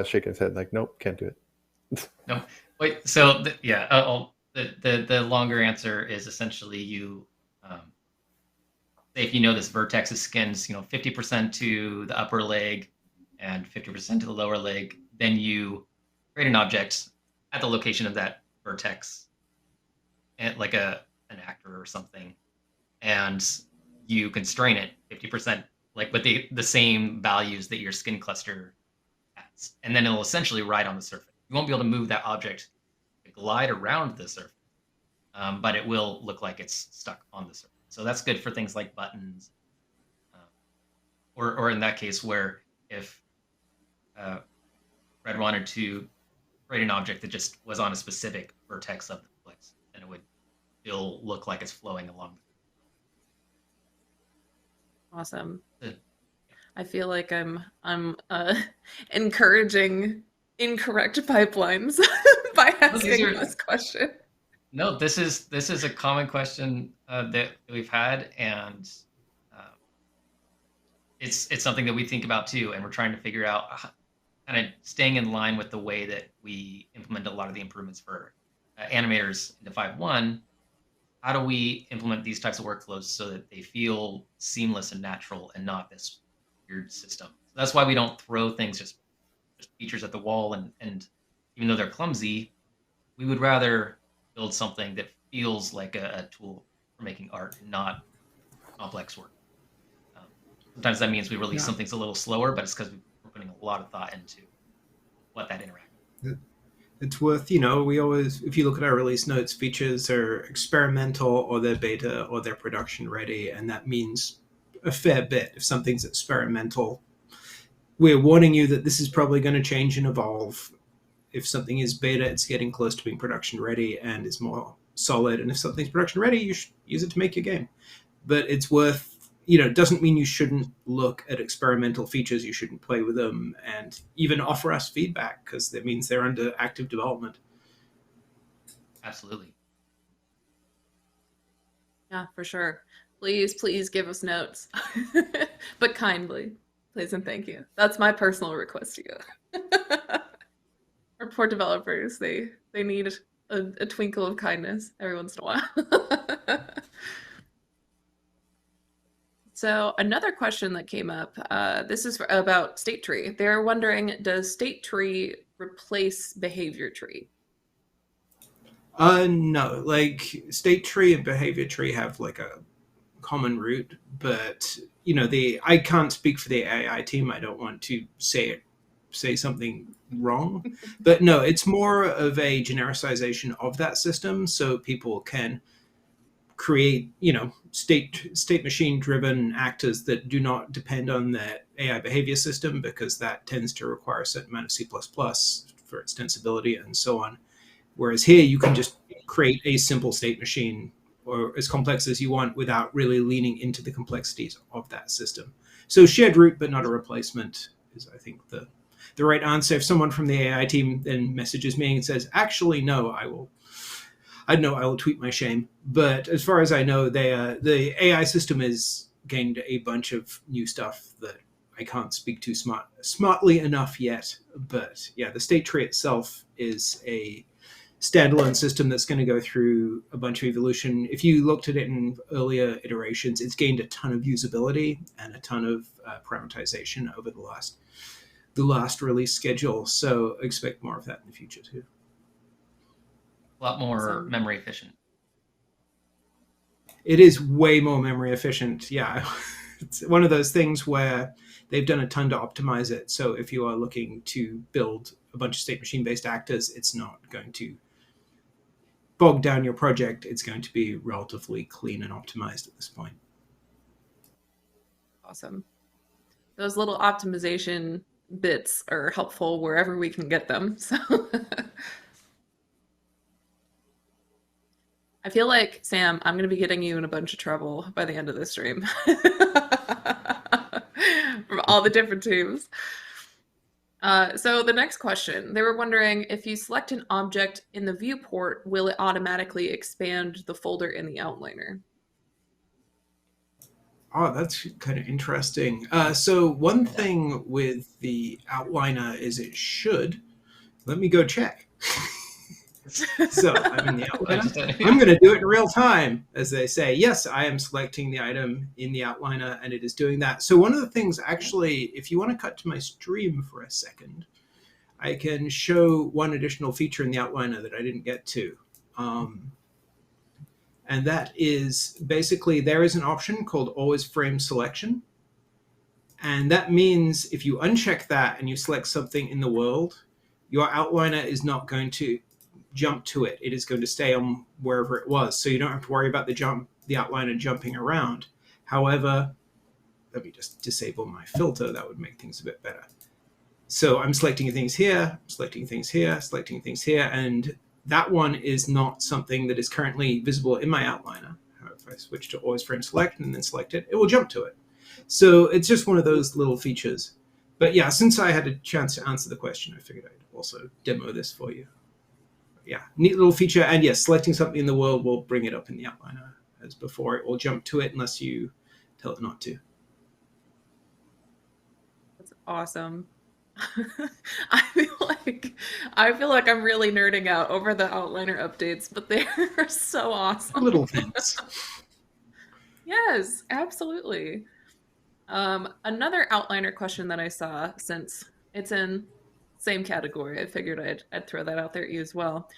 shaking his head like, nope, can't do it. No, wait. So the longer answer is essentially you. Say if you know this vertex is skinned, 50% to the upper leg and 50% to the lower leg, then you create an object at the location of that vertex, and like an actor or something, and you constrain it 50%, like with the same values that your skin cluster has, and then it'll essentially ride on the surface. You won't be able to move that object to glide around the surface, but it will look like it's stuck on the surface. So that's good for things like buttons, or in that case where if Red wanted to create an object that just was on a specific vertex of the place, then it would still look like it's flowing along. Awesome. Yeah. I feel like I'm encouraging incorrect pipelines by asking this question. No, this is a common question that we've had, and it's something that we think about too, and we're trying to figure out kind of staying in line with the way that we implement a lot of the improvements for animators into 5.1. How do we implement these types of workflows so that they feel seamless and natural and not this weird system? So that's why we don't throw things just features at the wall, and even though they're clumsy, we would rather build something that feels like a tool for making art, not complex work. Sometimes that means we release something's a little slower, but it's because we're putting a lot of thought into what that interaction. It's worth, we always, if you look at our release notes, features are experimental or they're beta or they're production ready, and that means a fair bit. If something's experimental, we're warning you that this is probably going to change and evolve. If something is beta, it's getting close to being production ready and is more solid. And if something's production ready, you should use it to make your game. But it's worth it doesn't mean you shouldn't look at experimental features. You shouldn't play with them and even offer us feedback, because that means they're under active development. Absolutely. Yeah, for sure. Please give us notes, but kindly, please and thank you. That's my personal request to you. Our poor developers, they need a twinkle of kindness every once in a while. So another question that came up, this is about state tree. They're wondering, does state tree replace behavior tree? No, like state tree and behavior tree have like a common root, but I can't speak for the AI team. I don't want to say something wrong, but no, it's more of a genericization of that system, so people can create state machine driven actors that do not depend on the AI behavior system, because that tends to require a certain amount of C++ for extensibility and so on. Whereas here you can just create a simple state machine, or as complex as you want, without really leaning into the complexities of that system. So shared root, but not a replacement, is I think the right answer. If someone from the AI team then messages me and says, actually, no, I will tweet my shame. But as far as I know, the AI system has gained a bunch of new stuff that I can't speak to smartly enough yet. But yeah, the state tree itself is a standalone system that's going to go through a bunch of evolution. If you looked at it in earlier iterations, it's gained a ton of usability and a ton of parameterization over the last release schedule. So expect more of that in the future too. A lot more memory efficient. It is way more memory efficient. Yeah. It's one of those things where they've done a ton to optimize it. So if you are looking to build a bunch of state machine based actors, it's not going to bog down your project. It's going to be relatively clean and optimized at this point. Awesome. Those little optimization bits are helpful wherever we can get them. So I feel like, Sam, I'm going to be getting you in a bunch of trouble by the end of this stream from all the different teams. So the next question, they were wondering, if you select an object in the viewport, will it automatically expand the folder in the outliner? Oh, that's kind of interesting. So one thing with the outliner is it should. Let me go check. So I'm in the outliner. I'm going to do it in real time, as they say. Yes, I am selecting the item in the outliner, and it is doing that. So one of the things, actually, if you want to cut to my stream for a second, I can show one additional feature in the outliner that I didn't get to. And that is basically, there is an option called always frame selection. And that means if you uncheck that and you select something in the world, your outliner is not going to jump to it. It is going to stay on wherever it was. So you don't have to worry about the outliner jumping around. However, let me just disable my filter. That would make things a bit better. So I'm selecting things here, selecting things here, selecting things here, and that one is not something that is currently visible in my outliner. If I switch to always frame select and then select it, it will jump to it. So it's just one of those little features. But yeah, since I had a chance to answer the question, I figured I'd also demo this for you. Yeah, neat little feature. And yes, selecting something in the world will bring it up in the outliner as before. It will jump to it unless you tell it not to. That's awesome. I feel like I'm really nerding out over the outliner updates, but they are so awesome. Little things. Yes, absolutely. Another outliner question that I saw, since it's in same category, I figured I'd throw that out there at you as well.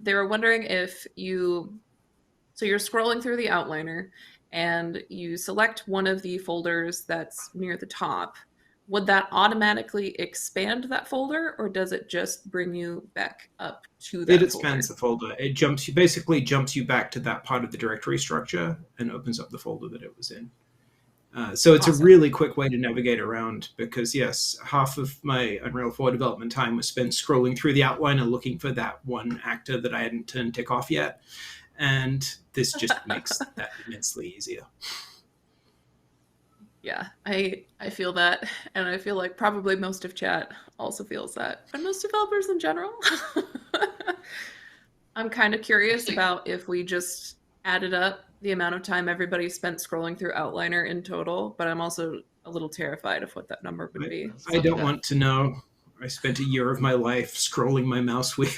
They were wondering if you're scrolling through the outliner and you select one of the folders that's near the top. Would that automatically expand that folder, or does it just bring you back up to that folder? It expands the folder. It basically jumps you back to that part of the directory structure and opens up the folder that it was in. So it's awesome. A really quick way to navigate around, because yes, half of my Unreal 4 development time was spent scrolling through the outliner looking for that one actor that I hadn't turned tick off yet. And this just makes that immensely easier. Yeah, I feel that, and I feel like probably most of chat also feels that, and most developers in general. I'm kind of curious Actually, about if we just added up the amount of time everybody spent scrolling through Outliner in total, but I'm also a little terrified of what that number would be. I So don't want to know. I spent a year of my life scrolling my mouse wheel.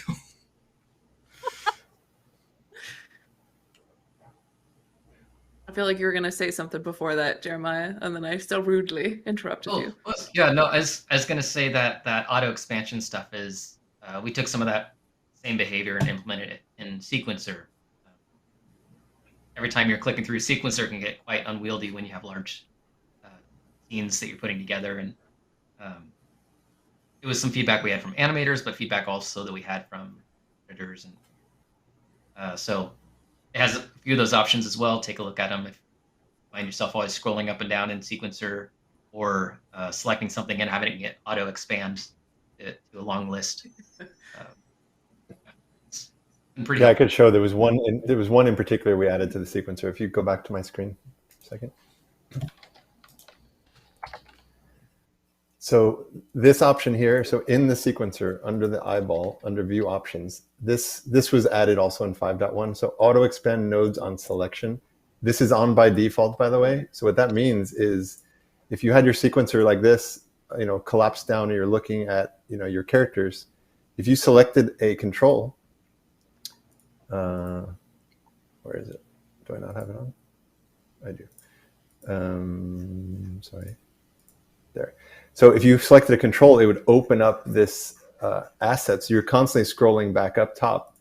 I feel like you were going to say something before that, Jeremiah, and then I so rudely interrupted you. yeah, no, I was going to say that auto expansion stuff is, we took some of that same behavior and implemented it in Sequencer. Every time you're clicking through Sequencer, it can get quite unwieldy when you have large scenes that you're putting together. And it was some feedback we had from animators, but feedback also that we had from editors. And so it has a few of those options as well. Take a look at them if you find yourself always scrolling up and down in Sequencer, or selecting something and having it get auto expand to a long list. It's been pretty Yeah, I could show there was one in particular we added to the sequencer. If you go back to my screen for a second. So this option here, so in the sequencer under the eyeball, under view options, this was added also in 5.1. So auto expand nodes on selection. This is on by default, by the way. So what that means is if you had your sequencer like this, collapsed down and you're looking at, your characters, if you selected a control, where is it? Do I not have it on? I do. Sorry. There. So if you selected a control, it would open up this asset. So you're constantly scrolling back up top.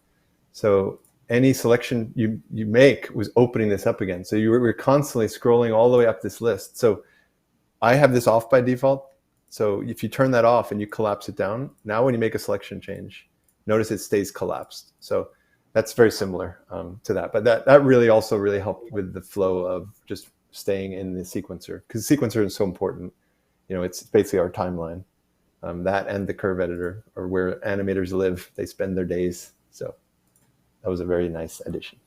So any selection you make was opening this up again. So you were constantly scrolling all the way up this list. So I have this off by default. So if you turn that off and you collapse it down, now when you make a selection change, notice it stays collapsed. So that's very similar to that. But that really also helped with the flow of just staying in the sequencer, because the sequencer is so important. It's basically our timeline. That and the curve editor are where animators live. They spend their days. So that was a very nice addition.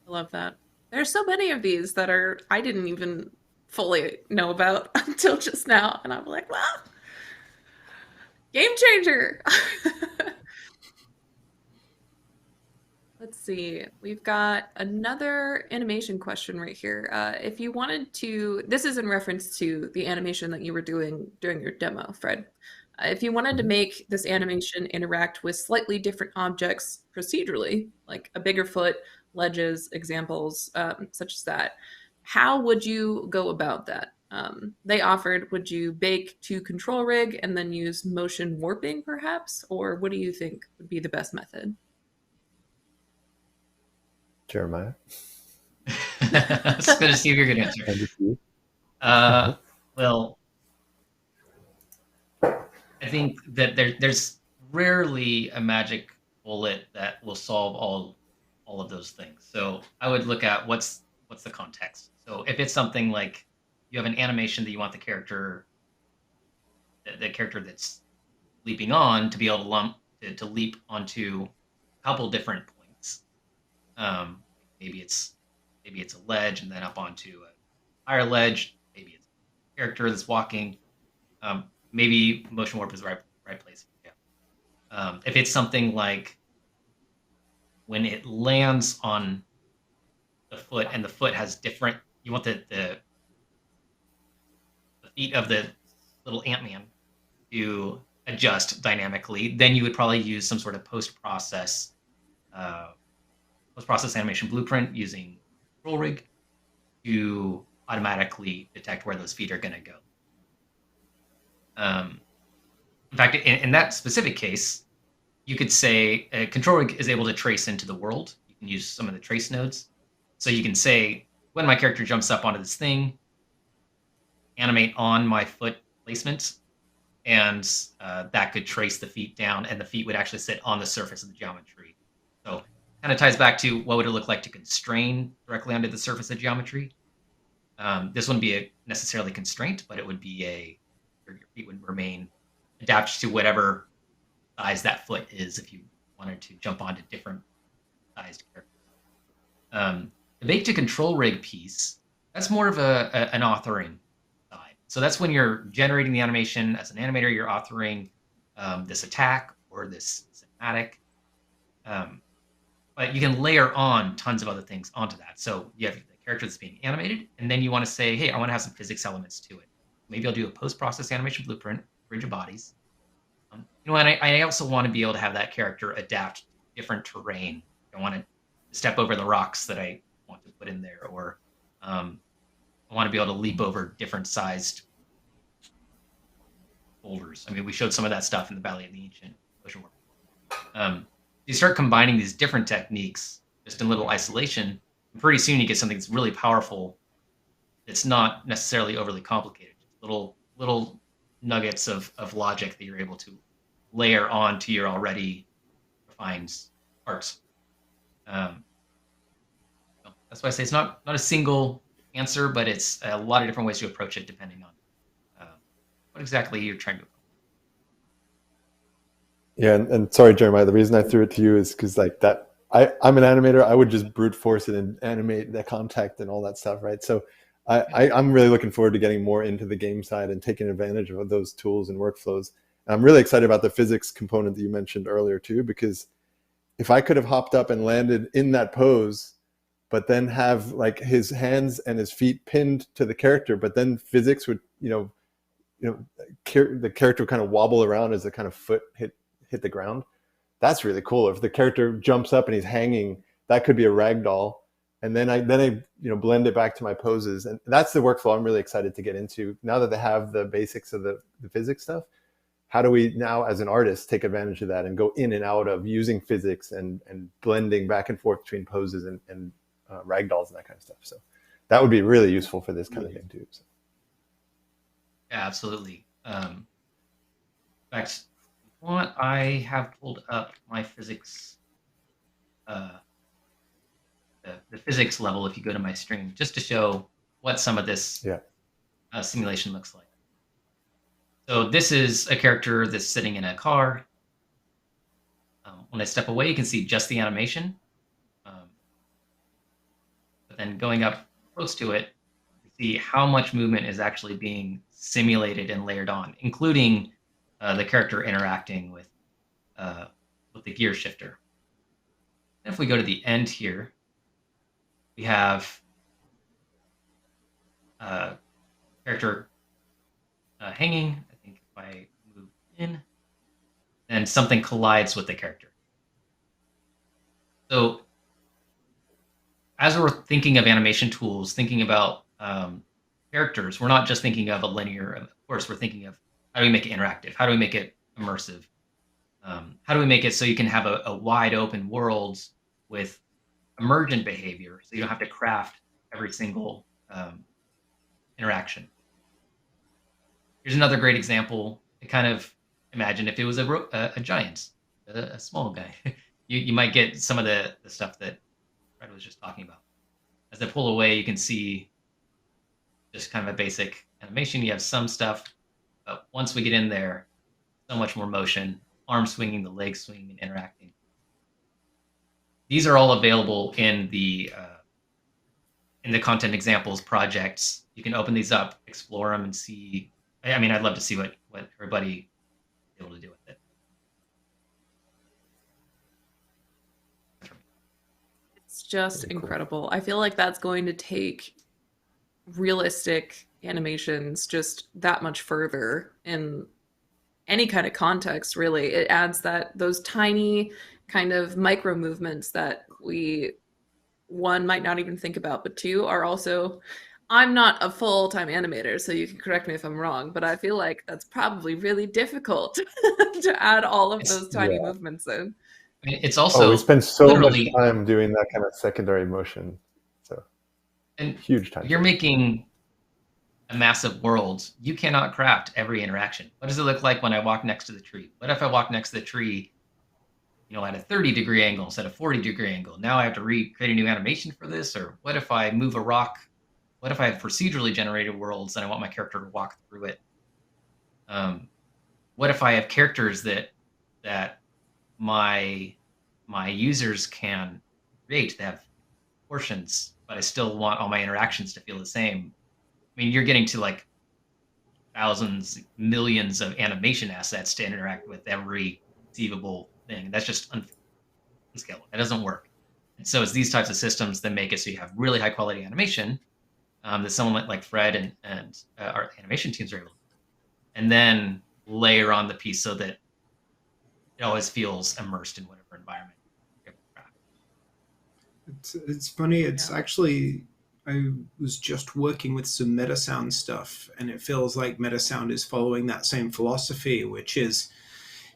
I love that. There's so many of these that I didn't even fully know about until just now. And I'm like, wow, game changer. Let's see. We've got another animation question right here. If you wanted to, this is in reference to the animation that you were doing during your demo, Fred. If you wanted to make this animation interact with slightly different objects procedurally, like a bigger foot, ledges, examples such as that, how would you go about that? They offered, would you bake to control rig and then use motion warping perhaps? Or what do you think would be the best method? Jeremiah? I was going to see if you're going to answer. Well, I think that there's rarely a magic bullet that will solve all of those things. So I would look at what's the context. So if it's something like you have an animation that you want the character that's leaping on to be able to leap onto a couple different points. Maybe it's a ledge and then up onto a higher ledge. Maybe it's a character that's walking. Maybe motion warp is the right place. Yeah. If it's something like when it lands on the foot and the foot has different, you want the feet of the little Ant-Man to adjust dynamically, then you would probably use some sort of post-process animation blueprint using control rig to automatically detect where those feet are going to go. In fact, in that specific case, you could say a control rig is able to trace into the world. You can use some of the trace nodes. So you can say, when my character jumps up onto this thing, animate on my foot placement, and that could trace the feet down, and the feet would actually sit on the surface of the geometry. So kind of ties back to what would it look like to constrain directly onto the surface of geometry. This wouldn't be a necessarily constraint, but it would be your feet would remain adapted to whatever size that foot is if you wanted to jump onto different sized characters. The bake to control rig piece, that's more of an authoring side. So that's when you're generating the animation as an animator, you're authoring this attack or this cinematic. But you can layer on tons of other things onto that. So you have the character that's being animated, and then you want to say, hey, I want to have some physics elements to it. Maybe I'll do a post-process animation blueprint, bridge of bodies. And I also want to be able to have that character adapt to different terrain. I want to step over the rocks that I want to put in there, or I want to be able to leap over different sized boulders. I mean, we showed some of that stuff in the Valley of the Ancient Ocean World. You start combining these different techniques just in little isolation, and pretty soon you get something that's really powerful. It's not necessarily overly complicated. Just little nuggets of logic that you're able to layer on to your already refined parts. That's why I say it's not a single answer, but it's a lot of different ways to approach it depending on what exactly you're trying to. Yeah, and sorry, Jeremiah, the reason I threw it to you is because like that, I'm an animator. I would just brute force it and animate the contact and all that stuff, right? So I'm really looking forward to getting more into the game side and taking advantage of those tools and workflows. And I'm really excited about the physics component that you mentioned earlier too, because if I could have hopped up and landed in that pose, but then have like his hands and his feet pinned to the character, but then physics would, the character would kind of wobble around as the kind of foot hit the ground. That's really cool. If the character jumps up and he's hanging, that could be a ragdoll. And then I blend it back to my poses. And that's the workflow I'm really excited to get into. Now that they have the basics of the physics stuff, how do we now as an artist take advantage of that and go in and out of using physics and blending back and forth between poses and ragdolls and that kind of stuff. So that would be really useful for this kind of thing too. So. Yeah, absolutely. In fact, what I have pulled up my physics, the physics level, if you go to my stream, just to show what some of this simulation looks like. So this is a character that's sitting in a car. When I step away, you can see just the animation. But then going up close to it, you see how much movement is actually being simulated and layered on, including the character interacting with the gear shifter. And if we go to the end here, we have character hanging. I think if I move in, and something collides with the character. So as we're thinking of animation tools, thinking about characters, we're not just thinking of a linear. Of course, we're thinking of how do we make it interactive? How do we make it immersive? How do we make it so you can have a wide open world with emergent behavior, so you don't have to craft every single interaction? Here's another great example. I kind of imagine if it was a giant, a small guy, you might get some of the stuff that Fred was just talking about. As I pull away, you can see just kind of a basic animation. You have some stuff, but once we get in there, so much more motion, arm swinging, the leg swinging, and interacting. These are all available in the content examples projects. You can open these up, explore them, and see. I mean, I'd love to see what everybody is able to do with it. It's just incredible. I feel like that's going to take realistic animations just that much further in any kind of context, really. It adds those tiny kind of micro movements that one might not even think about, but two are also, I'm not a full-time animator, so you can correct me if I'm wrong, but I feel like that's probably really difficult to add all of those tiny movements in. I mean, it's also we spend so much time doing that kind of secondary motion. So huge time. You're making a massive world. You cannot craft every interaction. What does it look like when I walk next to the tree? What if I walk next to the tree, at a 30-degree angle instead of 40-degree angle? Now I have to recreate a new animation for this. Or what if I move a rock? What if I have procedurally generated worlds and I want my character to walk through it? What if I have characters that my users can create that have portions but I still want all my interactions to feel the same. I mean, you're getting to like thousands, millions of animation assets to interact with every conceivable thing. That's just unscalable. That doesn't work. And so it's these types of systems that make it so you have really high quality animation that someone like Fred and our animation teams are able to, and then layer on the piece so that it always feels immersed in whatever environment. It's funny. It's actually, I was just working with some Metasound stuff, and it feels like Metasound is following that same philosophy, which is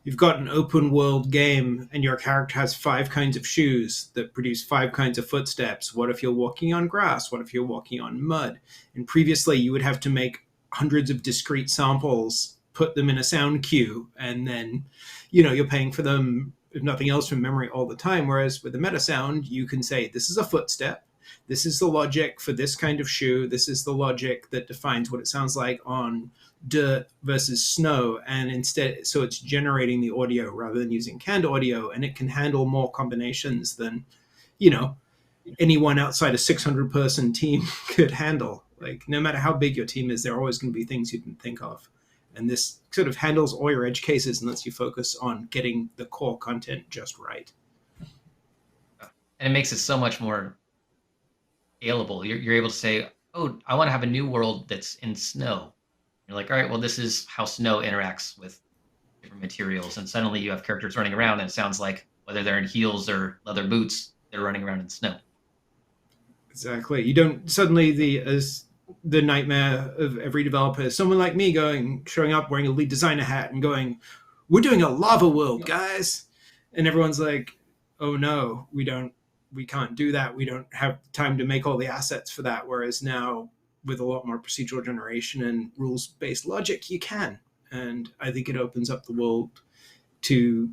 you've got an open world game and your character has 5 kinds of shoes that produce 5 kinds of footsteps. What if you're walking on grass? What if you're walking on mud? And previously you would have to make hundreds of discrete samples, put them in a sound cue, and then, you're paying for them, if nothing else, from memory all the time. Whereas with the Metasound, you can say, this is a footstep. This is the logic for this kind of shoe. This is the logic that defines what it sounds like on dirt versus snow. And instead, so it's generating the audio rather than using canned audio, and it can handle more combinations than, anyone outside a 600 person team could handle. Like, no matter how big your team is, there are always going to be things you didn't think of. And this sort of handles all your edge cases and lets you focus on getting the core content just right. And it makes it so much more scalable. You're able to say, oh, I want to have a new world that's in snow. You're like, all right, well, this is how snow interacts with different materials. And suddenly you have characters running around, and it sounds like whether they're in heels or leather boots, they're running around in snow. Exactly. You don't suddenly the nightmare of every developer is someone like me showing up wearing a lead designer hat and going, we're doing a lava world, guys. And everyone's like, oh no, we can't do that. We don't have time to make all the assets for that. Whereas now, with a lot more procedural generation and rules-based logic, you can. And I think it opens up the world to,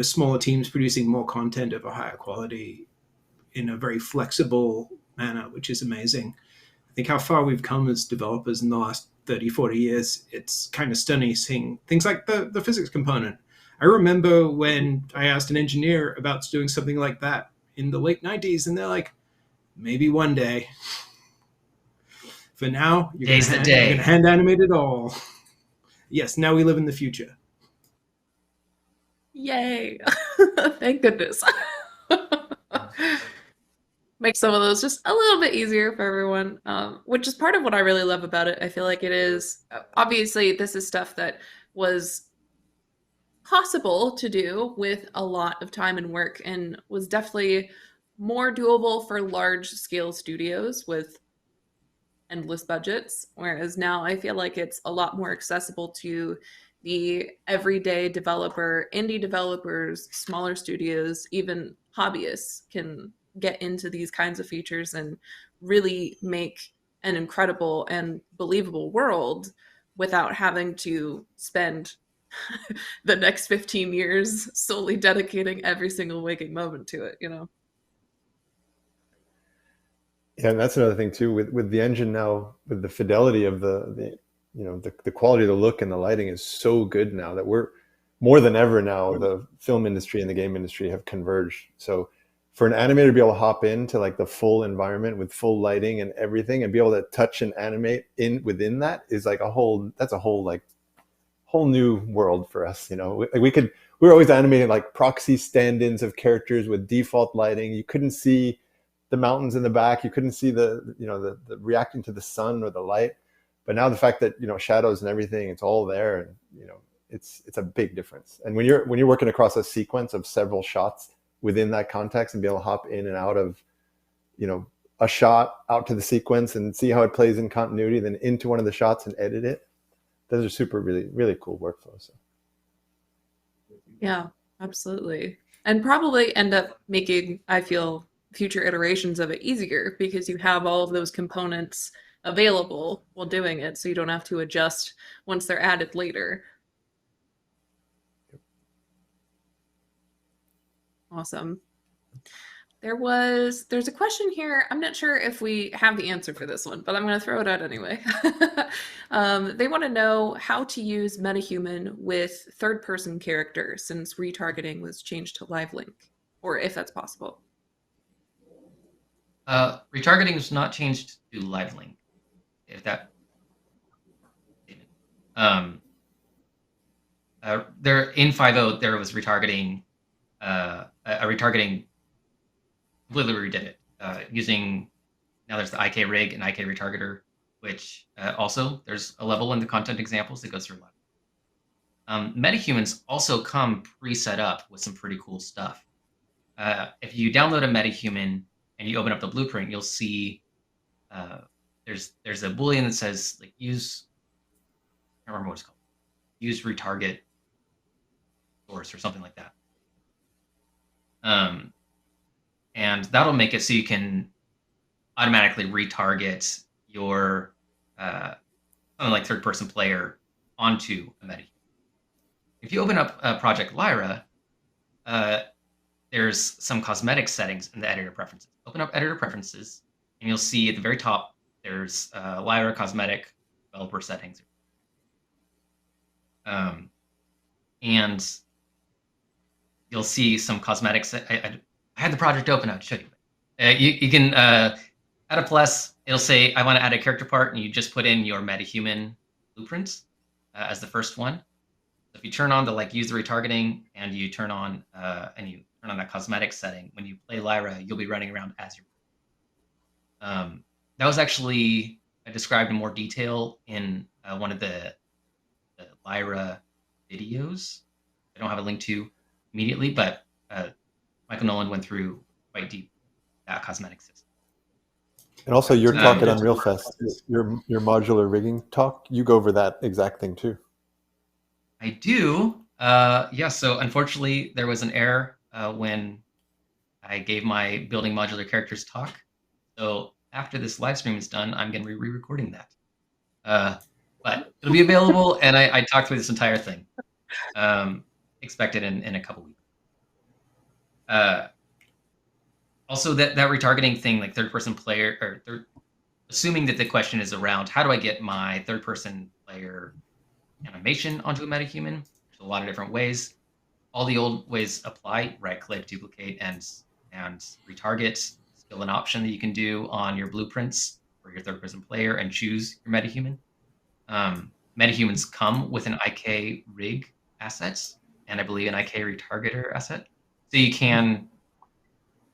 smaller teams producing more content of a higher quality in a very flexible manner, which is amazing. I think how far we've come as developers in the last 30, 40 years, it's kind of stunning seeing things like the physics component. I remember when I asked an engineer about doing something like that in the late 90s, and they're like, maybe one day. For now, you're going to hand animate it all. Yes, now we live in the future. Yay. Thank goodness. Make some of those just a little bit easier for everyone, which is part of what I really love about it. I feel like it is, obviously, this is stuff that was possible to do with a lot of time and work, and was definitely more doable for large scale studios with endless budgets, whereas now I feel like it's a lot more accessible to the everyday developer, indie developers, smaller studios, even hobbyists can get into these kinds of features and really make an incredible and believable world without having to spend the next 15 years solely dedicating every single waking moment to it, Yeah, and that's another thing too with the engine now, with the fidelity of the quality of the look and the lighting is so good now that we're more than ever now, the film industry and the game industry have converged. So for an animator to be able to hop into like the full environment with full lighting and everything and be able to touch and animate within that is like a whole new world for us. We were always animating like proxy stand-ins of characters with default lighting. You couldn't see the mountains in the back. You couldn't see the reacting to the sun or the light. But now the fact that, shadows and everything, it's all there, and, it's a big difference. And when you're working across a sequence of several shots within that context and be able to hop in and out of, a shot out to the sequence and see how it plays in continuity, then into one of the shots and edit it, those are super, really, really cool workflows. So. Yeah, absolutely. And probably end up making, I feel, future iterations of it easier because you have all of those components available while doing it, so you don't have to adjust once they're added later. Awesome. There's a question here. I'm not sure if we have the answer for this one, but I'm going to throw it out anyway. They want to know how to use MetaHuman with third-person characters since retargeting was changed to live link, or if that's possible. Retargeting is not changed to live link. If that, there in 5.0 there was retargeting, a retargeting completely redid it using. Now there's the IK rig and IK retargeter, which also there's a level in the content examples that goes through live. Metahumans also come pre-set up with some pretty cool stuff. If you download a metahuman and you open up the blueprint, you'll see there's a boolean that says like use, I don't remember what it's called, use retarget source or something like that. And that'll make it so you can automatically retarget your something like third-person player onto a metahuman. If you open up Project Lyra, there's some cosmetic settings in the editor preferences. Open up editor preferences, and you'll see at the very top there's Lyra cosmetic developer settings. And you'll see some cosmetics. I had the project open. I'll show you. You can add a plus. It'll say, I want to add a character part, and you just put in your metahuman blueprints as the first one. So if you turn on the use the retargeting and you turn on that cosmetic setting, when you play Lyra, you'll be running around as your. That was actually described in more detail in one of the Lyra videos. I don't have a link to immediately, but Michael Nolan went through quite deep that cosmetic system. And also your talk at Unreal Fest, your modular rigging talk, you go over that exact thing too. I do. Yeah, so unfortunately there was an error when I gave my building modular characters talk. So after this live stream is done, I'm going to be re-recording that. But it'll be available, and I talked through this entire thing. Expected in a couple weeks. Also, that retargeting thing, like third-person player, or assuming that the question is around how do I get my third-person player animation onto a metahuman? There's a lot of different ways. All the old ways apply: right-click, duplicate, and retarget. Still an option that you can do on your blueprints for your third-person player and choose your metahuman. Metahumans come with an IK rig asset, and I believe an IK retargeter asset. So you can,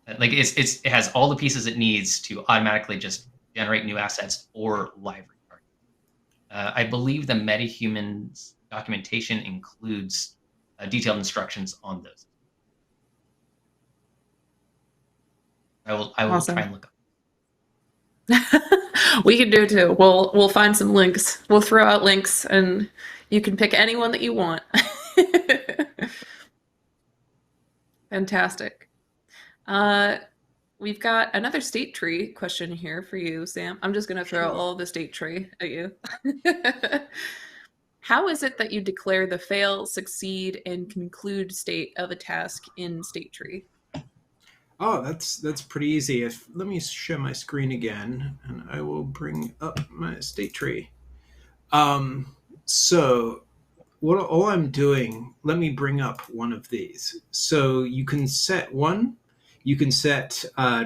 it has all the pieces it needs to automatically just generate new assets or live retarget. I believe the metahumans documentation includes detailed instructions on those. I will Awesome. try and look up. We can do it too. We'll find some links. We'll throw out links, and you can pick anyone that you want. Fantastic. We've got another state tree question here for you, Sam. I'm just going to throw all the state tree at you. How is it that you declare the fail, succeed, and conclude state of a task in state tree? Oh, that's pretty easy. Let me share my screen again, and I will bring up my state tree. So all I'm doing, let me bring up one of these. So you can set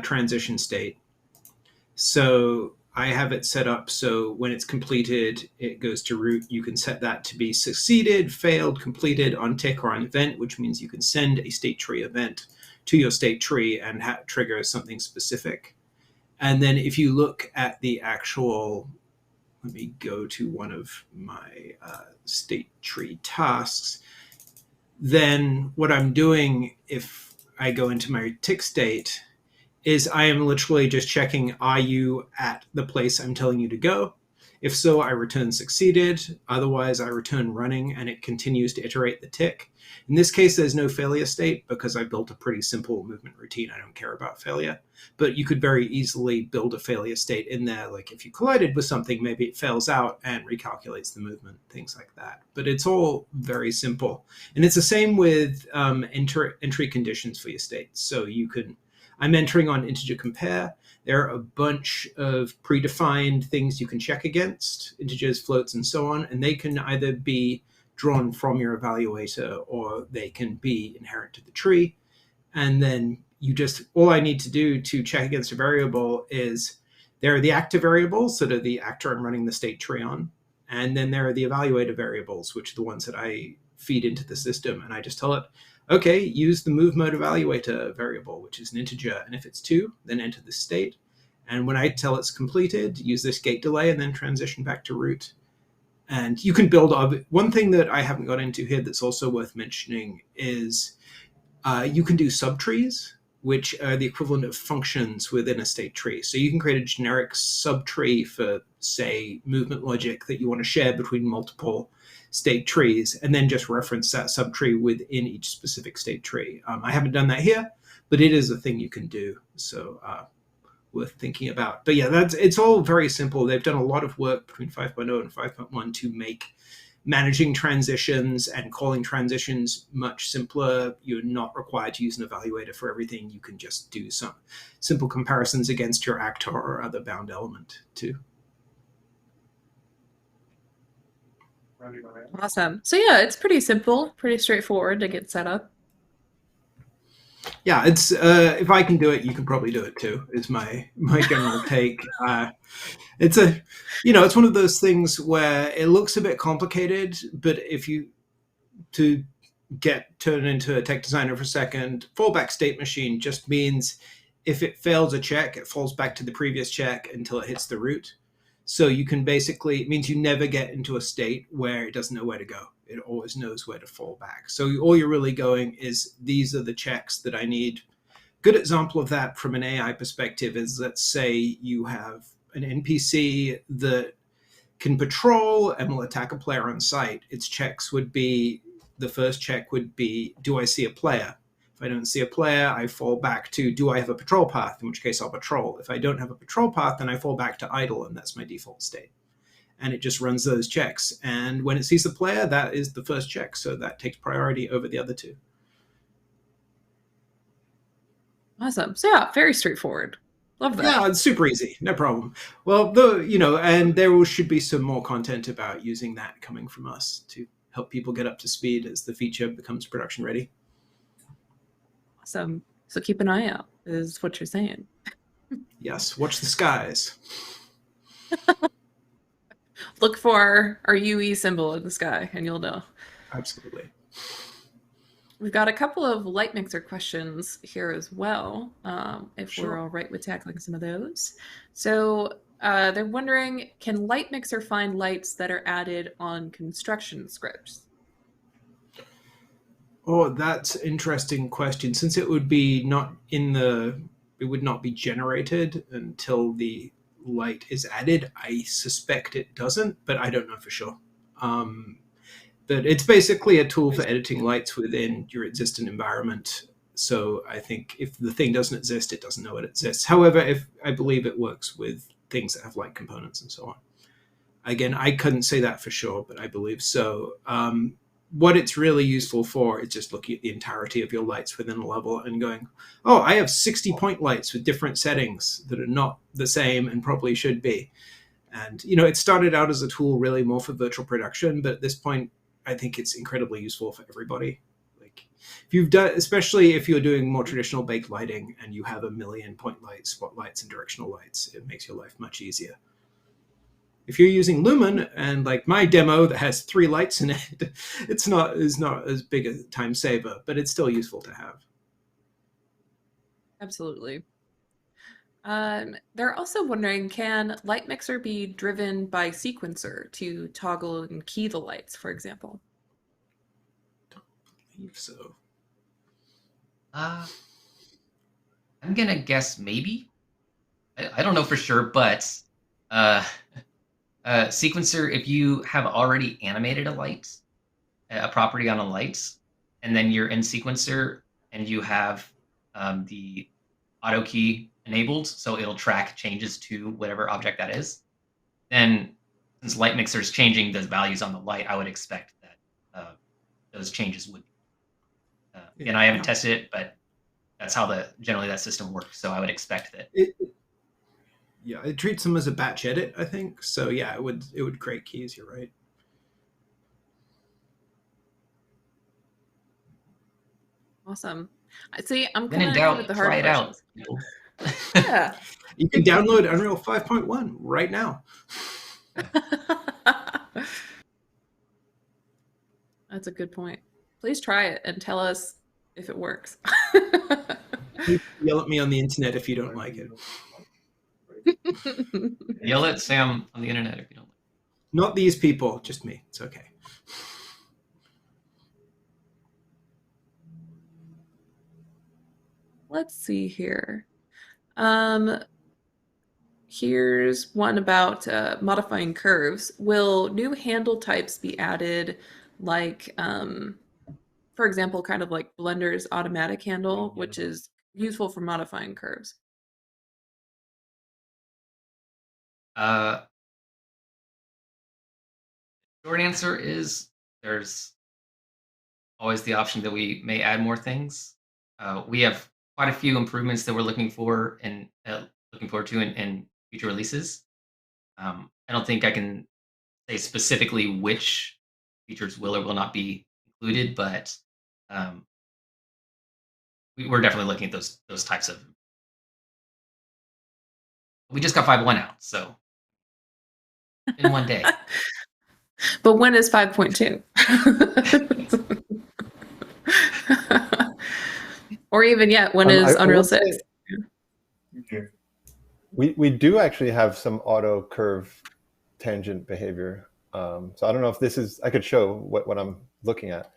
transition state. So I have it set up so when it's completed, it goes to root. You can set that to be succeeded, failed, completed, on tick, or on event, which means you can send a state tree event to your state tree and trigger something specific. And then if you look at the actual, let me go to one of my state tree tasks. Then what I'm doing, if I go into my tick state, is I am literally just checking, are you at the place I'm telling you to go? If so, I return succeeded. Otherwise, I return running, and it continues to iterate the tick. In this case, there's no failure state because I built a pretty simple movement routine. I don't care about failure. But you could very easily build a failure state in there. Like if you collided with something, maybe it fails out and recalculates the movement, things like that. But it's all very simple. And it's the same with entry conditions for your states. So I'm entering on integer compare. There are a bunch of predefined things you can check against, integers, floats, and so on, and they can either be drawn from your evaluator or they can be inherent to the tree. And then all I need to do to check against a variable is there are the actor variables that are the actor I'm running the state tree on. And then there are the evaluator variables, which are the ones that I feed into the system. And I just tell it, okay, use the move mode evaluator variable, which is an integer. And if it's 2, then enter the state. And when I tell it's completed, use this gate delay and then transition back to root. And you can build one thing that I haven't got into here that's also worth mentioning is you can do subtrees, which are the equivalent of functions within a state tree. So you can create a generic subtree for, say, movement logic that you want to share between multiple state trees, and then just reference that subtree within each specific state tree. I haven't done that here, but it is a thing you can do. So worth thinking about. But yeah, it's all very simple. They've done a lot of work between 5.0 and 5.1 to make managing transitions and calling transitions much simpler. You're not required to use an evaluator for everything. You can just do some simple comparisons against your actor or other bound element too. Awesome. So yeah, it's pretty simple, pretty straightforward to get set up. Yeah, it's if I can do it, you can probably do it too, is my general take. It's it's one of those things where it looks a bit complicated, but if you turn into a tech designer for a second, fallback state machine just means if it fails a check, it falls back to the previous check until it hits the root. So you can it means you never get into a state where it doesn't know where to go. It always knows where to fall back. So all you're really going is, these are the checks that I need. Good example of that from an AI perspective is, let's say you have an NPC that can patrol and will attack a player on sight. Its checks would be, the first check would be, do I see a player? If I don't see a player, I fall back to, do I have a patrol path? In which case I'll patrol. If I don't have a patrol path, then I fall back to idle, and that's my default state. And it just runs those checks. And when it sees the player, that is the first check. So that takes priority over the other two. Awesome. So yeah, very straightforward. Love that. Yeah, it's super easy. No problem. Well, and there should be some more content about using that coming from us to help people get up to speed as the feature becomes production ready. Awesome. So keep an eye out, is what you're saying. Yes, watch the skies. Look for our UE symbol in the sky and you'll know. Absolutely. We've got a couple of light mixer questions here as well, if Sure. we're all right with tackling some of those. So they're wondering, can light mixer find lights that are added on construction scripts? Oh, that's an interesting question. Since it would be it would not be generated until the light is added. I suspect it doesn't, but I don't know for sure. But it's basically a tool for editing lights within your existing environment. So I think if the thing doesn't exist, it doesn't know it exists. However, I believe it works with things that have light components and so on. Again, I couldn't say that for sure, but I believe so. What it's really useful for is just looking at the entirety of your lights within a level and going, oh, I have 60 point lights with different settings that are not the same and probably should be. And, it started out as a tool really more for virtual production, but at this point, I think it's incredibly useful for everybody. Like, especially if you're doing more traditional baked lighting and you have a million point lights, spotlights, and directional lights, it makes your life much easier. If you're using Lumen and like my demo that has 3 lights in it, is not as big a time saver, but it's still useful to have. Absolutely. They're also wondering, can light mixer be driven by sequencer to toggle and key the lights, for example? I believe so. I'm gonna guess maybe. I don't know for sure, but sequencer, if you have already animated a property on a light, and then you're in sequencer and you have the auto key enabled, so it'll track changes to whatever object that is, then since light mixer is changing the values on the light, I would expect that those changes would. And I haven't tested it, but that's how generally that system works. So I would expect that. It treats them as a batch edit, I think. So yeah, it would create keys. You're right. Awesome. See, I'm When in coming at you with doubt, the hard try it out, questions. people. Yeah. You can download Unreal 5.1 right now. That's a good point. Please try it and tell us if it works. Please yell at me on the internet if you don't like it. Yell at Sam on the internet if you don't like Not these people, just me. It's okay. Let's see here. Here's one about modifying curves. Will new handle types be added, like, for example, kind of like Blender's automatic handle, which is useful for modifying curves? Short answer is there's always the option that we may add more things. We have quite a few improvements that we're looking for and looking forward to in future releases. I don't think I can say specifically which features will or will not be included, but we're definitely looking at those types of. We just got 5.1 out, so in one day. But when is 5.2? Or even yet, when is I Unreal will say 6? we do actually have some auto curve tangent behavior. So I don't know if this is, I could show what I'm looking at.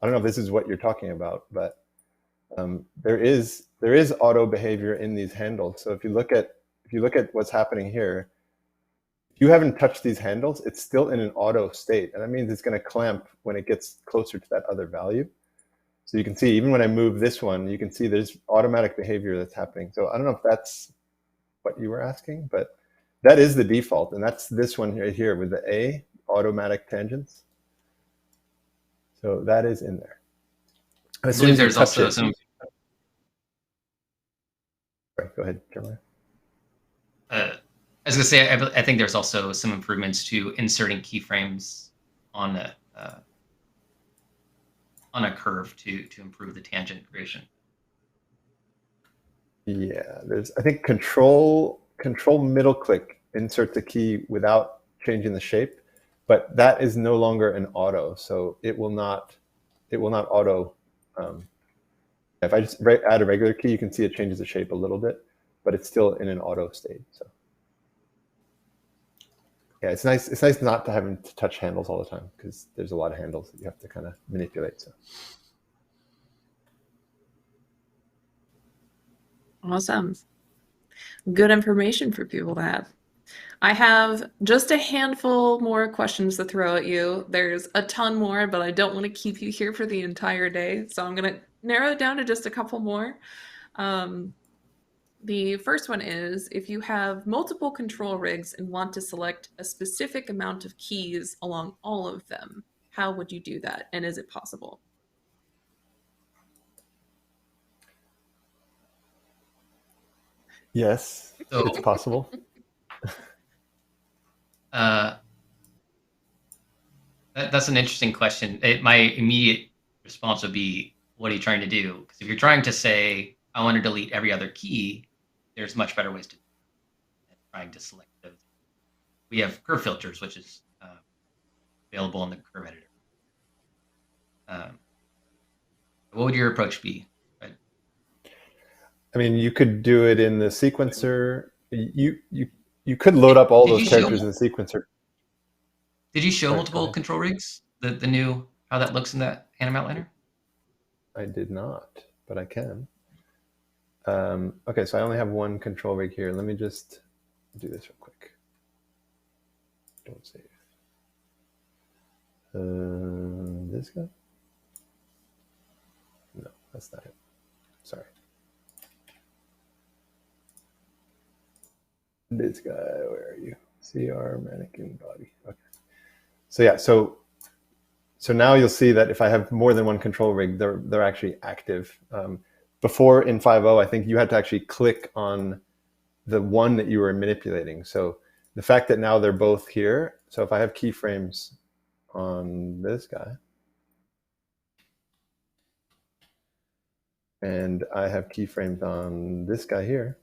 I don't know if this is what you're talking about, but there is auto behavior in these handles. So if you look at what's happening here, if you haven't touched these handles, it's still in an auto state, and that means it's going to clamp when it gets closer to that other value. So you can see, even when I move this one, you can see there's automatic behavior that's happening. So I don't know if that's what you were asking, but that is the default, and that's this one right here with the A, automatic tangents. So that is in there. I believe there's also some. Sorry, go ahead, Jeremiah. I was going to say, I think there's also some improvements to inserting keyframes on a curve to improve the tangent creation. Yeah, there's, I think control middle click inserts a key without changing the shape, but that is no longer an auto, so it will not auto. If I just add a regular key, you can see it changes the shape a little bit, but it's still in an auto state. So yeah, it's nice. It's nice not to having to touch handles all the time, because there's a lot of handles that you have to kind of manipulate. So. Awesome. Good information for people to have. I have just a handful more questions to throw at you. There's a ton more, but I don't want to keep you here for the entire day. So I'm going to narrow it down to just a couple more. The first one is, if you have multiple control rigs and want to select a specific amount of keys along all of them, how would you do that? And is it possible? Yes, it's possible. That's an interesting question. My immediate response would be, what are you trying to do? Because if you're trying to say, I want to delete every other key, there's much better ways to do it than trying to select those. We have curve filters, which is available in the curve editor. What would your approach be? Right? I mean, you could do it in the sequencer. You could load up all those characters in the sequencer. Did you show multiple control rigs? The new, how that looks in that Anim outliner? I did not, but I can. Okay, so I only have one control rig here. Let me just do this real quick. Don't save. This guy? No, that's not it. Sorry. This guy, where are you? CR mannequin body. Okay. So yeah, so now you'll see that if I have more than one control rig, they're actually active. Before in 5.0, I think you had to actually click on the one that you were manipulating. So the fact that now they're both here, so if I have keyframes on this guy, and I have keyframes on this guy here.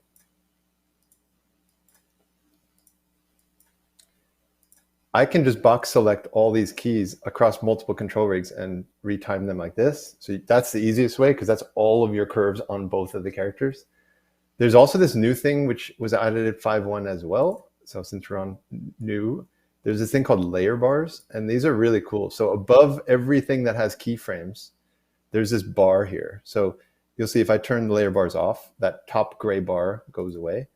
I can just box select all these keys across multiple control rigs and retime them like this. So that's the easiest way because that's all of your curves on both of the characters. There's also this new thing which was added at 5.1 as well. So since we're on new, there's this thing called layer bars, and these are really cool. So above everything that has keyframes, there's this bar here. So you'll see if I turn the layer bars off, that top gray bar goes away.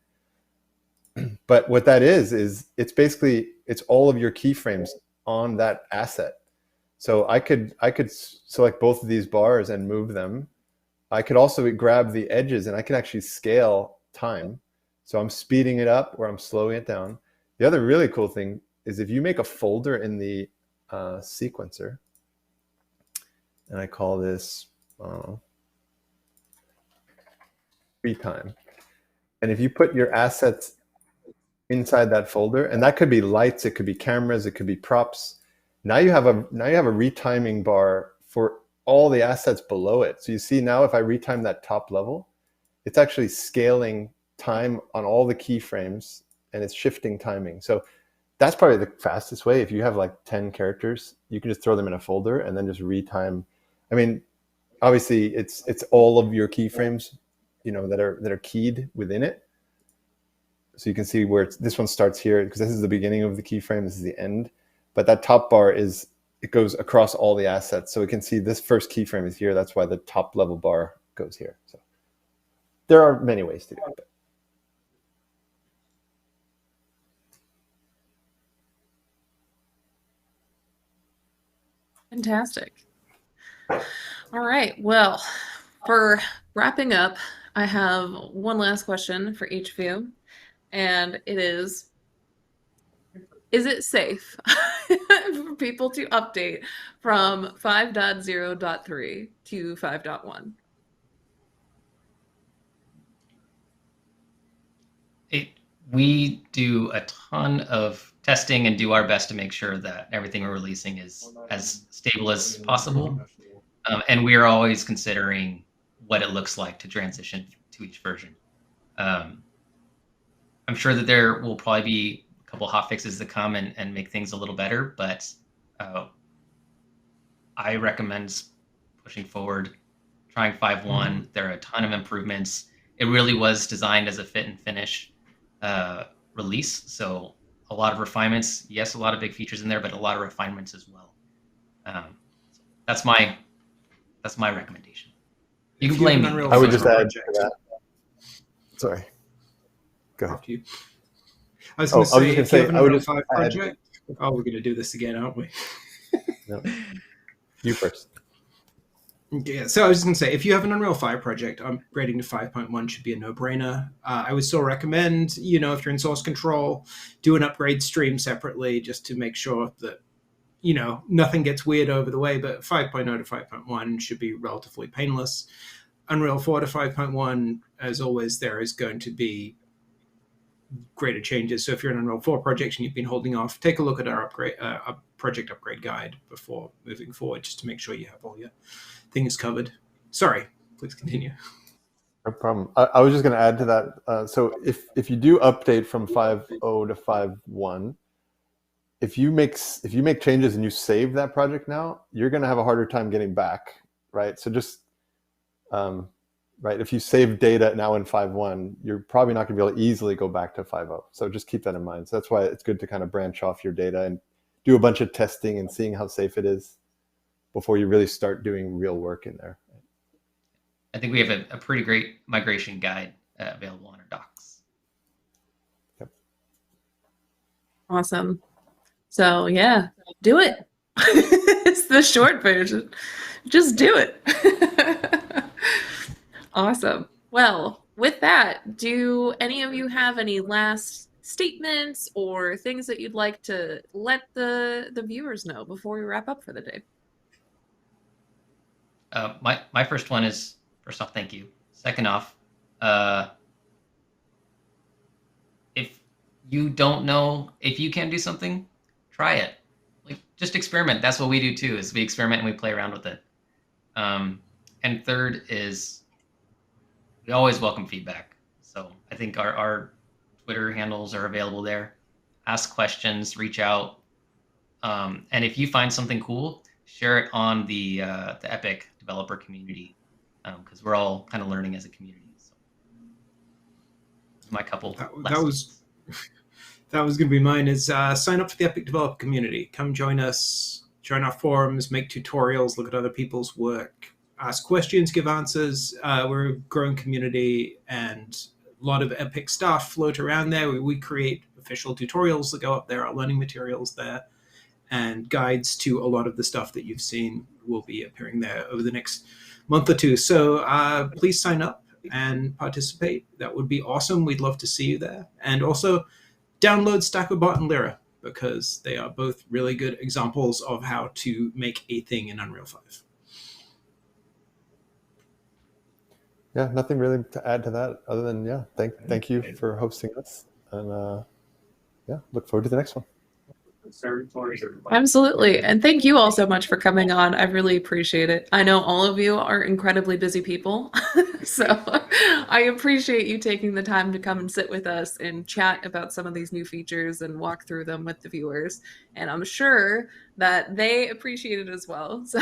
But what that is it's basically, it's all of your keyframes on that asset. So I could select both of these bars and move them. I could also grab the edges and I can actually scale time. So I'm speeding it up or I'm slowing it down. The other really cool thing is if you make a folder in the sequencer, and I call this retime. And if you put your assets inside that folder, and that could be lights, it could be cameras, it could be props. Now you have a retiming bar for all the assets below it. So you see now if I retime that top level, it's actually scaling time on all the keyframes and it's shifting timing. So that's probably the fastest way. If you have like 10 characters, you can just throw them in a folder and then just retime. I mean, obviously it's all of your keyframes, you know, that are keyed within it. So you can see where this one starts here because this is the beginning of the keyframe, this is the end. But that top bar it goes across all the assets. So we can see this first keyframe is here. That's why the top level bar goes here. So there are many ways to do it. Fantastic. All right. Well, for wrapping up, I have one last question for each of you. And it is it safe for people to update from 5.0.3 to 5.1? We do a ton of testing and do our best to make sure that everything we're releasing is as stable as possible. And we are always considering what it looks like to transition to each version. I'm sure that there will probably be a couple hot fixes that come and make things a little better, but I recommend pushing forward, trying 5.1. There are a ton of improvements. It really was designed as a fit and finish release. So a lot of refinements, yes, a lot of big features in there, but a lot of refinements as well. That's my recommendation. You can blame me. I would just add to that. Sorry. Go ahead. You. I was going to say, if you have an Unreal 5 project, we're going to do this again, aren't we? No. You first. Yeah, so I was going to say, if you have an Unreal 5 project, upgrading to 5.1 should be a no-brainer. I would still recommend, if you're in source control, do an upgrade stream separately just to make sure that, nothing gets weird over the way. But 5.0 to 5.1 should be relatively painless. Unreal 4 to 5.1, as always, there is going to be greater changes. So if you're in an Unreal 4 project and you've been holding off, take a look at our project upgrade guide before moving forward, just to make sure you have all your things covered. Sorry, please continue. No problem. I was just going to add to that. So if you do update from 5.0 to 5.1, if you make changes and you save that project now, you're going to have a harder time getting back, right? So just right, if you save data now in 5.1, you're probably not going to be able to easily go back to 5.0. So just keep that in mind. So that's why it's good to kind of branch off your data and do a bunch of testing and seeing how safe it is before you really start doing real work in there. I think we have a pretty great migration guide available on our docs. Yep. Awesome. So yeah, do it. It's the short version. Just do it. Awesome. Well, with that, do any of you have any last statements or things that you'd like to let the viewers know before we wrap up for the day? My first one is, first off, thank you. Second off, if you don't know if you can do something, try it. Like, just experiment. That's what we do too, is we experiment and we play around with it. And third is, we always welcome feedback. So I think our Twitter handles are available there. Ask questions, reach out, and if you find something cool, share it on the Epic developer community, because we're all kind of learning as a community. So my couple. That was going to be mine. Is sign up for the Epic developer community. Come join us. Join our forums. Make tutorials. Look at other people's work. Ask questions. Give answers. We're a growing community, and a lot of Epic stuff float around there. We create official tutorials that go up there. Our learning materials there, and guides to a lot of the stuff that you've seen will be appearing there over the next month or two. So please sign up and participate. That would be awesome. We'd love to see you there. And also download StackerBot and Lyra, because they are both really good examples of how to make a thing in Unreal 5. Yeah, nothing really to add to that other than, thank you for hosting us. And look forward to the next one. Absolutely. And thank you all so much for coming on. I really appreciate it. I know all of you are incredibly busy people. So I appreciate you taking the time to come and sit with us and chat about some of these new features and walk through them with the viewers. And I'm sure that they appreciate it as well. So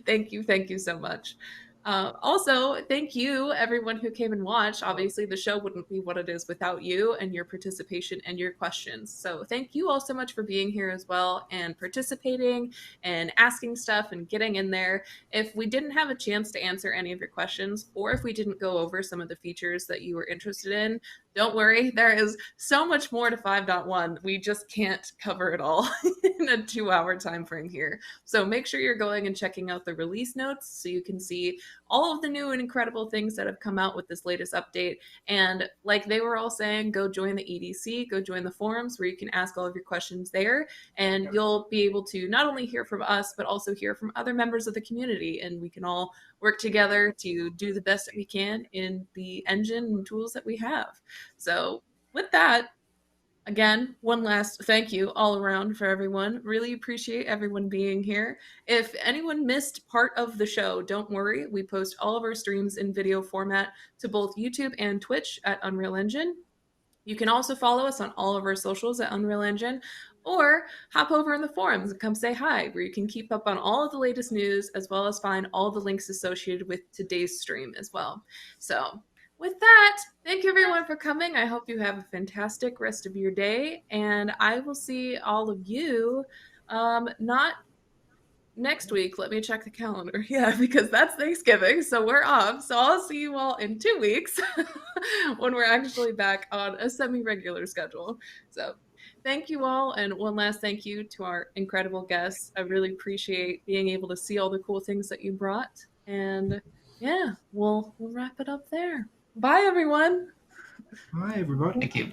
thank you so much. Also, thank you everyone who came and watched. Obviously, the show wouldn't be what it is without you and your participation and your questions. So thank you all so much for being here as well and participating and asking stuff and getting in there. If we didn't have a chance to answer any of your questions, or if we didn't go over some of the features that you were interested in, don't worry, there is so much more to 5.1. We just can't cover it all in a 2-hour time frame here. So make sure you're going and checking out the release notes so you can see all of the new and incredible things that have come out with this latest update. And like they were all saying, go join the EDC, go join the forums where you can ask all of your questions there. And you'll be able to not only hear from us, but also hear from other members of the community. And we can all work together to do the best that we can in the engine and tools that we have. So with that, again, one last thank you all around for everyone. Really appreciate everyone being here. If anyone missed part of the show, don't worry. We post all of our streams in video format to both YouTube and Twitch at Unreal Engine. You can also follow us on all of our socials at Unreal Engine, or hop over in the forums and come say hi, where you can keep up on all of the latest news, as well as find all the links associated with today's stream as well. So with that, thank you everyone for coming. I hope you have a fantastic rest of your day, and I will see all of you not next week. Let me check the calendar. Yeah, because that's Thanksgiving, so we're off. So I'll see you all in 2 weeks when we're actually back on a semi-regular schedule. So thank you all, and one last thank you to our incredible guests. I really appreciate being able to see all the cool things that you brought, and yeah, we'll wrap it up there. Bye, everyone. Bye, everybody. Thank you.